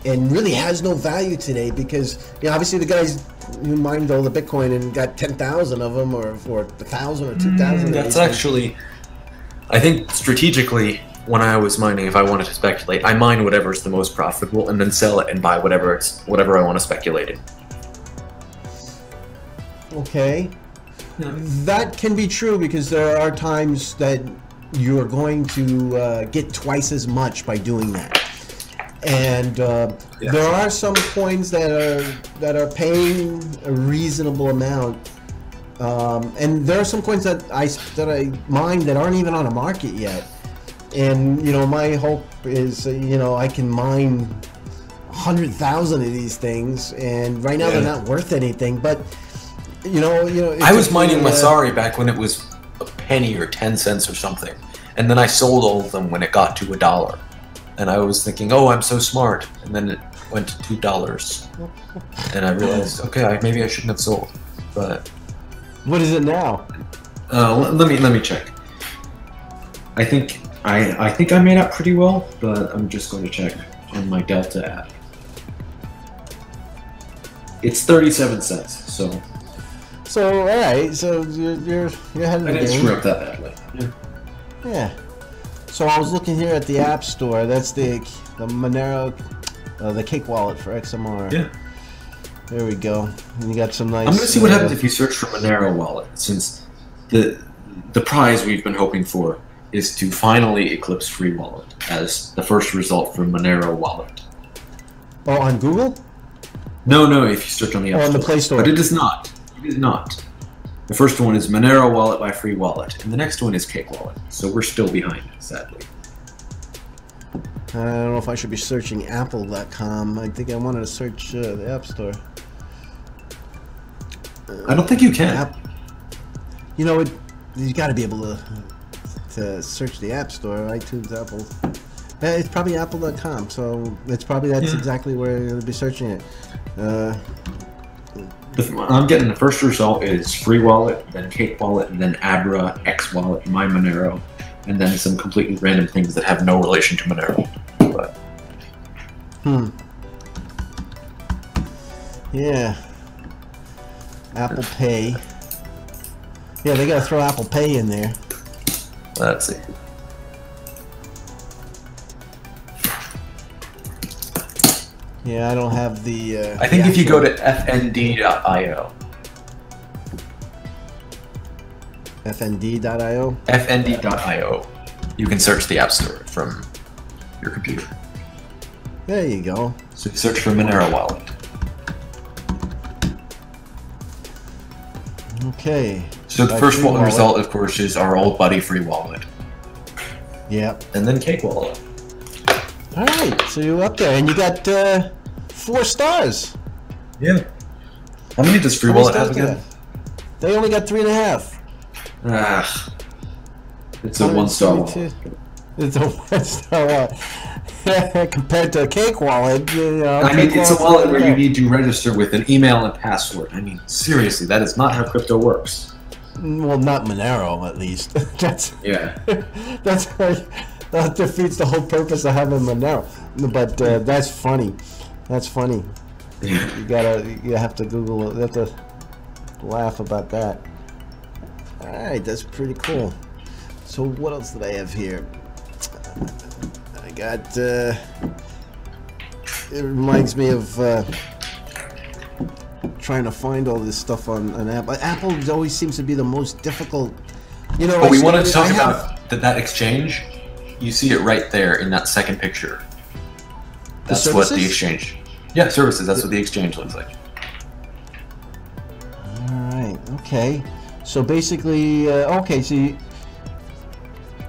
S1: really has no value today, because obviously the guys who mined all the Bitcoin and got 10,000 of them, or 1,000 or 2,000.
S2: That's actually, I think strategically, when I was mining, if I wanted to speculate, I mine whatever's the most profitable and then sell it and buy whatever I want to speculate in.
S1: Okay. That can be true, because there are times that you're going to get twice as much by doing that. And there are some coins that are paying a reasonable amount, and there are some coins that I mine that aren't even on a market yet. And my hope is I can mine 100,000 of these things, and right now they're not worth anything. But
S2: I was mining Masari back when it was a penny or 10 cents or something, and then I sold all of them when it got to $1. And I was thinking, oh, I'm so smart, and then it went to $2, and I realized, okay, maybe I shouldn't have sold. But
S1: what is it now?
S2: Let me check. I think I made out pretty well, but I'm just going to check on my Delta app. It's 37 cents. So
S1: all right. So you're ahead of the game.
S2: I didn't screw up that badly. Yeah.
S1: Yeah. So I was looking here at the App Store. That's the Monero, the CakeWallet for XMR.
S2: Yeah.
S1: There we go. And you got some nice.
S2: I'm gonna see what happens if you search for Monero Wallet, since the prize we've been hoping for is to finally eclipse Free Wallet as the first result for Monero Wallet.
S1: Oh, on Google?
S2: No, if you search on the App Store.
S1: On the Play Store.
S2: But it is not. It is not. The first one is Monero Wallet by Free Wallet, and the next one is CakeWallet. So we're still behind, sadly.
S1: I don't know if I should be searching Apple.com. I think I wanted to search the App Store.
S2: I don't think you can.
S1: You got to be able to search the App Store, iTunes, Apple. It's probably Apple.com, so that's exactly where you're going to be searching it.
S2: I'm getting the first result is Free Wallet, then CakeWallet, and then Abra, X Wallet, My Monero, and then some completely random things that have no relation to Monero. But
S1: yeah. Apple Pay. Yeah, they gotta throw Apple Pay in there.
S2: Let's see.
S1: Yeah, I don't have the.
S2: I think if you go to fnd.io.
S1: fnd.io?
S2: fnd.io. You can search the App Store from your computer.
S1: There you go.
S2: So search for Monero Wallet.
S1: Okay.
S2: So the first result, of course, is our old buddy Free Wallet.
S1: Yep.
S2: And then CakeWallet.
S1: All right, so you're up there, and you got 4 stars.
S2: Yeah. How many does Free Wallet have again?
S1: They only got 3.5.
S2: Ah. It's a 1-star wallet.
S1: It's a 1-star wallet. Compared to a CakeWallet,
S2: I mean, it's a wallet where you need to register with an email and password. I mean, seriously, that is not how crypto works.
S1: Well, not Monero, at least.
S2: Yeah.
S1: That defeats the whole purpose of having Monero. But that's funny. That's funny.
S2: Yeah.
S1: You have to Google it. You have to laugh about that. All right, that's pretty cool. So what else did I have here? I got. It reminds me of trying to find all this stuff on Apple. Apple always seems to be the most difficult.
S2: Oh, we wanted to talk about that exchange. You see it right there in that second picture. That's what the exchange. Yeah, services. That's what the exchange looks like.
S1: All right. Okay. So basically, so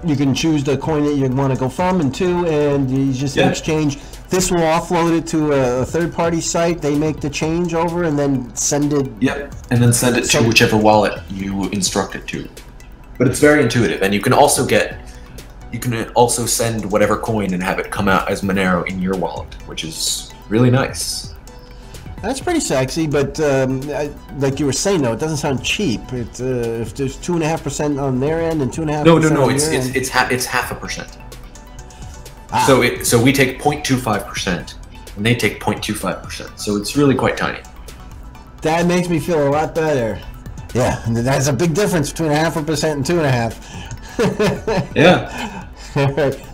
S1: you can choose the coin that you want to go from and to, and you just exchange. This will offload it to a third-party site. They make the change over and then send it.
S2: Yep, and then send it to whichever wallet you instruct it to. But it's very intuitive, and you can also send whatever coin and have it come out as Monero in your wallet, which is really nice.
S1: That's pretty sexy, but like you were saying, though, it doesn't sound cheap. If there's 2.5% on their end and 2.5%.
S2: No, it's 0.5%. Ah. So we take 0.25%, and they take 0.25%. So it's really quite tiny.
S1: That makes me feel a lot better. Yeah, that's a big difference between 0.5% and 2.5.
S2: Yeah.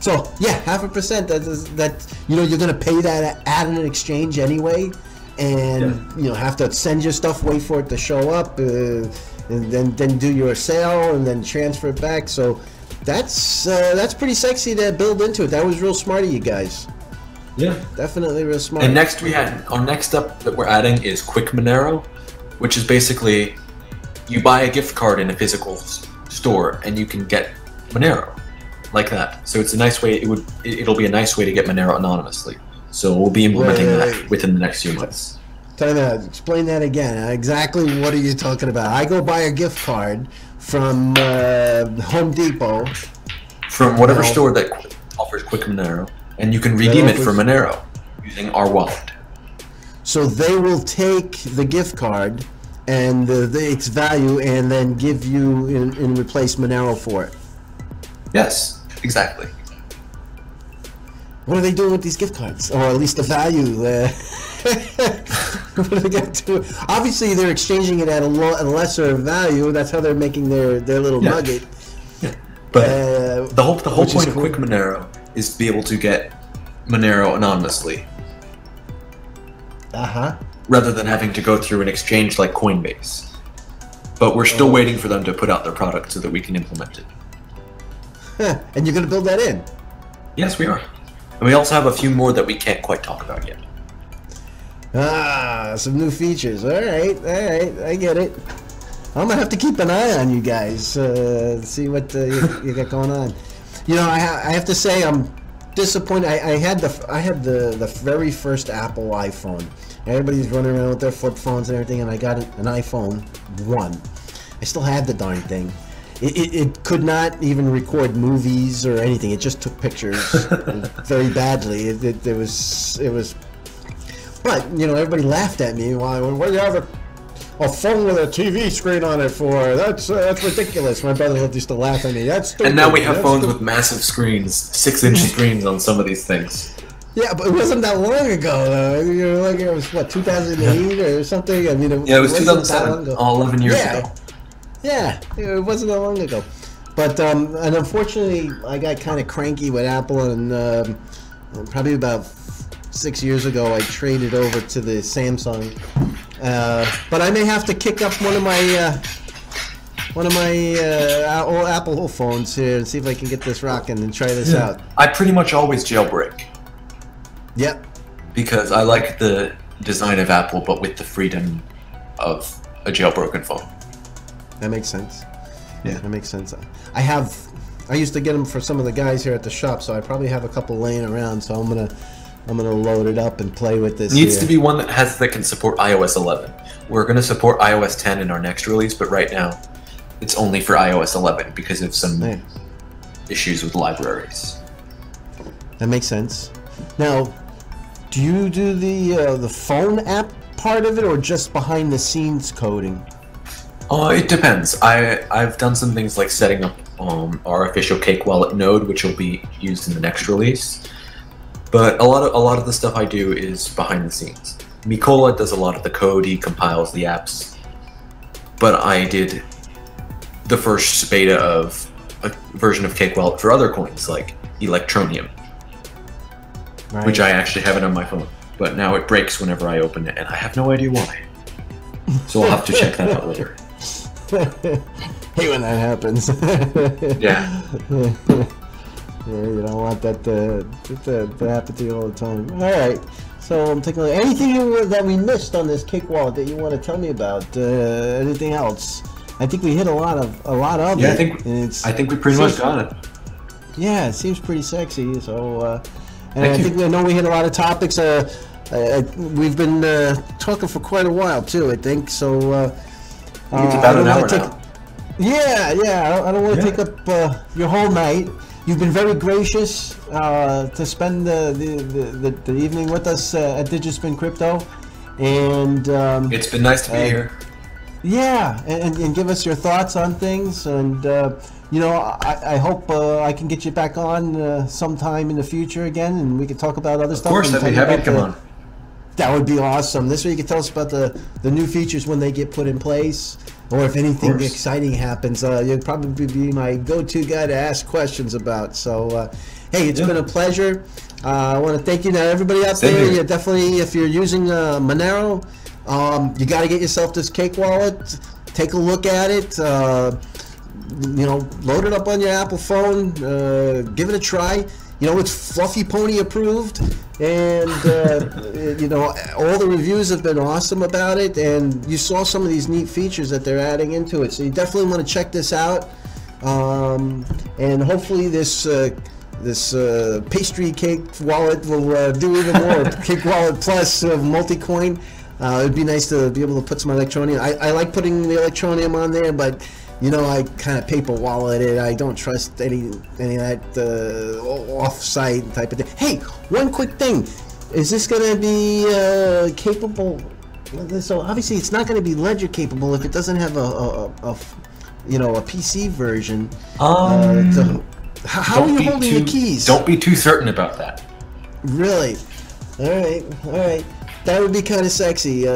S1: So yeah, 0.5%. That you're going to pay that at an exchange anyway, and have to send your stuff, wait for it to show up, and then do your sale and then transfer it back. So that's pretty sexy to build into it. That was real smart of you guys.
S2: Yeah,
S1: definitely real smart.
S2: And next our next up that we're adding is Quick Monero, which is basically you buy a gift card in a physical store and you can get Monero like that. So it's a nice way. It'll be a nice way to get Monero anonymously. So we'll be implementing that within the next few months.
S1: Time out. Explain that again. Exactly what are you talking about? I go buy a gift card from Home Depot.
S2: From whatever store that offers Quick Monero, and you can redeem it for Monero using our wallet.
S1: So they will take the gift card and its value and then give you in replace Monero for it.
S2: Yes, exactly.
S1: What are they doing with these gift cards? Or at least the value. What are they going to do? Obviously, they're exchanging it at a lesser value. That's how they're making their little nugget.
S2: Yeah. But the whole point of Quick Monero is to be able to get Monero anonymously. Rather than having to go through an exchange like Coinbase. But we're still waiting for them to put out their product so that we can implement it.
S1: And you're going to build that in?
S2: Yes, we are. And we also have a few more that we can't quite talk about yet.
S1: Some new features. All right, I get it. I'm gonna have to keep an eye on you guys, see what you got going on. You know, I have to say I'm disappointed. I had the very first Apple iPhone. Everybody's running around with their flip phones and everything, and I got an iPhone 1. I still had the darn thing. It could not even record movies or anything. It just took pictures very badly. It was. But you know, everybody laughed at me. What do you have a phone with a TV screen on it for? That's ridiculous. My brother used to laugh at me. That's stupid.
S2: And now we have phones with massive screens, 6-inch screens on some of these things.
S1: Yeah, but it wasn't that long ago. You know, like it was what 2008 or something. I mean,
S2: it was 2007. 11 years ago.
S1: Yeah, it wasn't that long ago. But and unfortunately, I got kind of cranky with Apple, and probably about 6 years ago, I traded over to the Samsung. But I may have to kick up one of my old Apple phones here and see if I can get this rocking and try this out.
S2: I pretty much always jailbreak.
S1: Yep. Because
S2: I like the design of Apple, but with the freedom of a jailbroken phone.
S1: That makes sense. Yeah, that makes sense. I used to get them for some of the guys here at the shop, so I probably have a couple laying around. So I'm gonna load it up and play with this.
S2: It needs to be one that can support iOS 11. We're gonna support iOS 10 in our next release, but right now it's only for iOS 11 because of some issues with libraries.
S1: That makes sense. Now, do you do the phone app part of it, or just behind the scenes coding?
S2: It depends. I've done some things like setting up our official CakeWallet node, which will be used in the next release. But a lot of the stuff I do is behind the scenes. Mikola does a lot of the code. He compiles the apps. But I did the first beta of a version of CakeWallet for other coins, like Electroneum, which I actually have it on my phone. But now it breaks whenever I open it, and I have no idea why. So I'll have to check that out later.
S1: Hate when that happens.
S2: Yeah.
S1: Yeah, you don't want that to happen to you all the time. All right. So I'm taking anything that we missed on this CakeWallet that you want to tell me about. Anything else? I think we hit a lot of it.
S2: Yeah, I think we pretty much got it.
S1: Yeah, it seems pretty sexy. So, and I think we know we hit a lot of topics. We've been talking for quite a while too. I think so.
S2: It's about an hour now.
S1: Yeah. I don't want to take up your whole night. You've been very gracious to spend the evening with us at Digitspin Crypto, and
S2: it's been nice to be here.
S1: Yeah, and give us your thoughts on things, and you know, I hope I can get you back on sometime in the future again, and we can talk about other stuff.
S2: Of course, I'd be happy to come on.
S1: That would be awesome. This way you can tell us about the new features when they get put in place, or if anything exciting happens. You'll probably be my go-to guy to ask questions about. So, hey, it's been a pleasure. I want to thank you. Now, everybody out there, you definitely, if you're using Monero, you got to get yourself this CakeWallet. Take a look at it. You know, load it up on your Apple phone. Give it a try. You know, it's Fluffy Pony approved, and you know, all the reviews have been awesome about it, and you saw some of these neat features that they're adding into it, so you definitely want to check this out, and hopefully this pastry cake wallet will do even more. CakeWallet Plus multi-coin. It'd be nice to be able to put some Electroneum. I like putting the Electroneum on there, but you know, I kind of paper wallet it. I don't trust any of that off-site type of thing. Hey, one quick thing. Is this going to be capable? So obviously it's not going to be ledger capable if it doesn't have a PC version. So how are you holding the keys?
S2: Don't be too certain about that.
S1: Really? All right. That would be kind of sexy.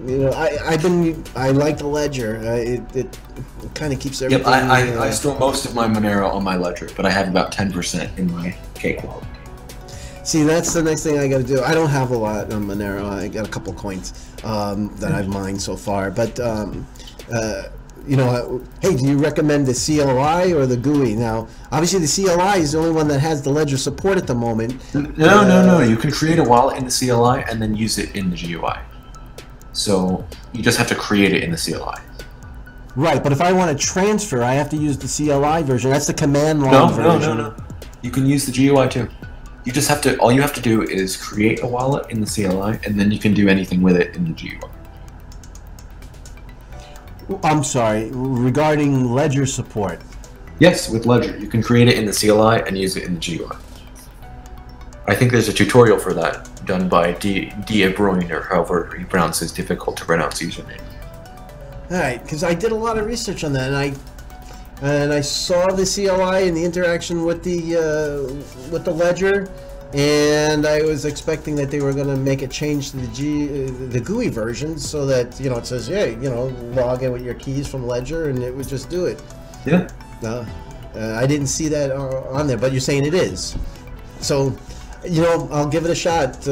S1: You know, I like the ledger. It kind of keeps everything.
S2: Yep, I store most of my Monero on my ledger, but I have about 10% in my CakeWallet.
S1: See, that's the next thing I got to do. I don't have a lot on Monero. I got a couple coins that I've mined so far, but you know, hey, do you recommend the CLI or the GUI? Now, obviously the CLI is the only one that has the ledger support at the moment.
S2: No. You can create a wallet in the CLI and then use it in the GUI. So you just have to create it in the CLI.
S1: Right, but if I want to transfer, I have to use the CLI version. That's the command line version.
S2: No. You can use the GUI too. You just have to. All you have to do is create a wallet in the CLI, and then you can do anything with it in the GUI.
S1: I'm sorry, regarding ledger support.
S2: Yes, with Ledger, you can create it in the CLI and use it in the GUI. I think there's a tutorial for that done by Bruyne, or however he pronounces difficult to pronounce username.
S1: All right, because I did a lot of research on that, and I saw the CLI and the interaction with the ledger, and I was expecting that they were going to make a change to the GUI version so that, you know, it says, hey, you know, log in with your keys from Ledger, and it would just do it.
S2: Yeah.
S1: I didn't see that on there, but you're saying it is. So, you know, I'll give it a shot.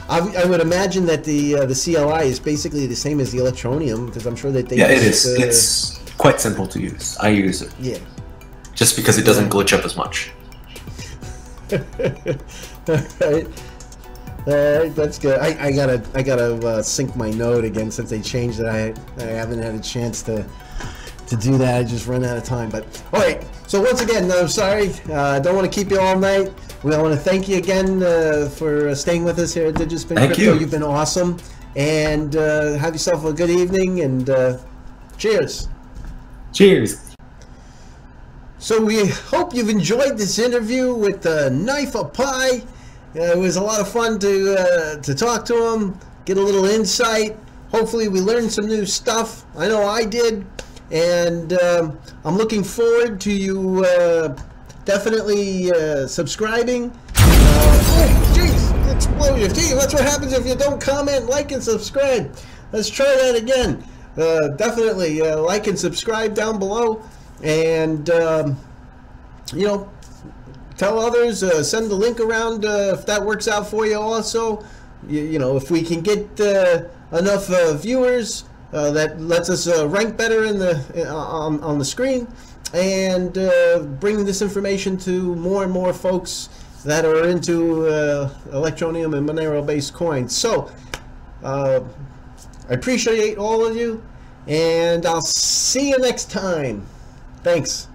S1: I would imagine that the CLI is basically the same as the Electroneum, because I'm sure that they.
S2: Yeah, it is. It's quite simple to use. I use it.
S1: Yeah.
S2: Just because it doesn't glitch up as much.
S1: Alright, that's good. I gotta sync my node again since they changed it. I haven't had a chance to do that. I just run out of time. But all right. So once again, I'm sorry. I don't want to keep you all night. We want to thank you again for staying with us here at Digitspin Crypto. You've been awesome, and have yourself a good evening. And cheers.
S2: Cheers.
S1: So we hope you've enjoyed this interview with Knife of Pie. It was a lot of fun to talk to him, get a little insight. Hopefully we learned some new stuff. I know I did. And I'm looking forward to you definitely subscribing. Oh, jeez, explosion. Gee, that's what happens if you don't comment, like, and subscribe. Let's try that again. Definitely like and subscribe down below. And, you know, tell others, send the link around if that works out for you also. You know, if we can get enough viewers, that lets us rank better in the on the screen, and bring this information to more and more folks that are into Electroneum and Monero-based coins. So, I appreciate all of you, and I'll see you next time. Thanks.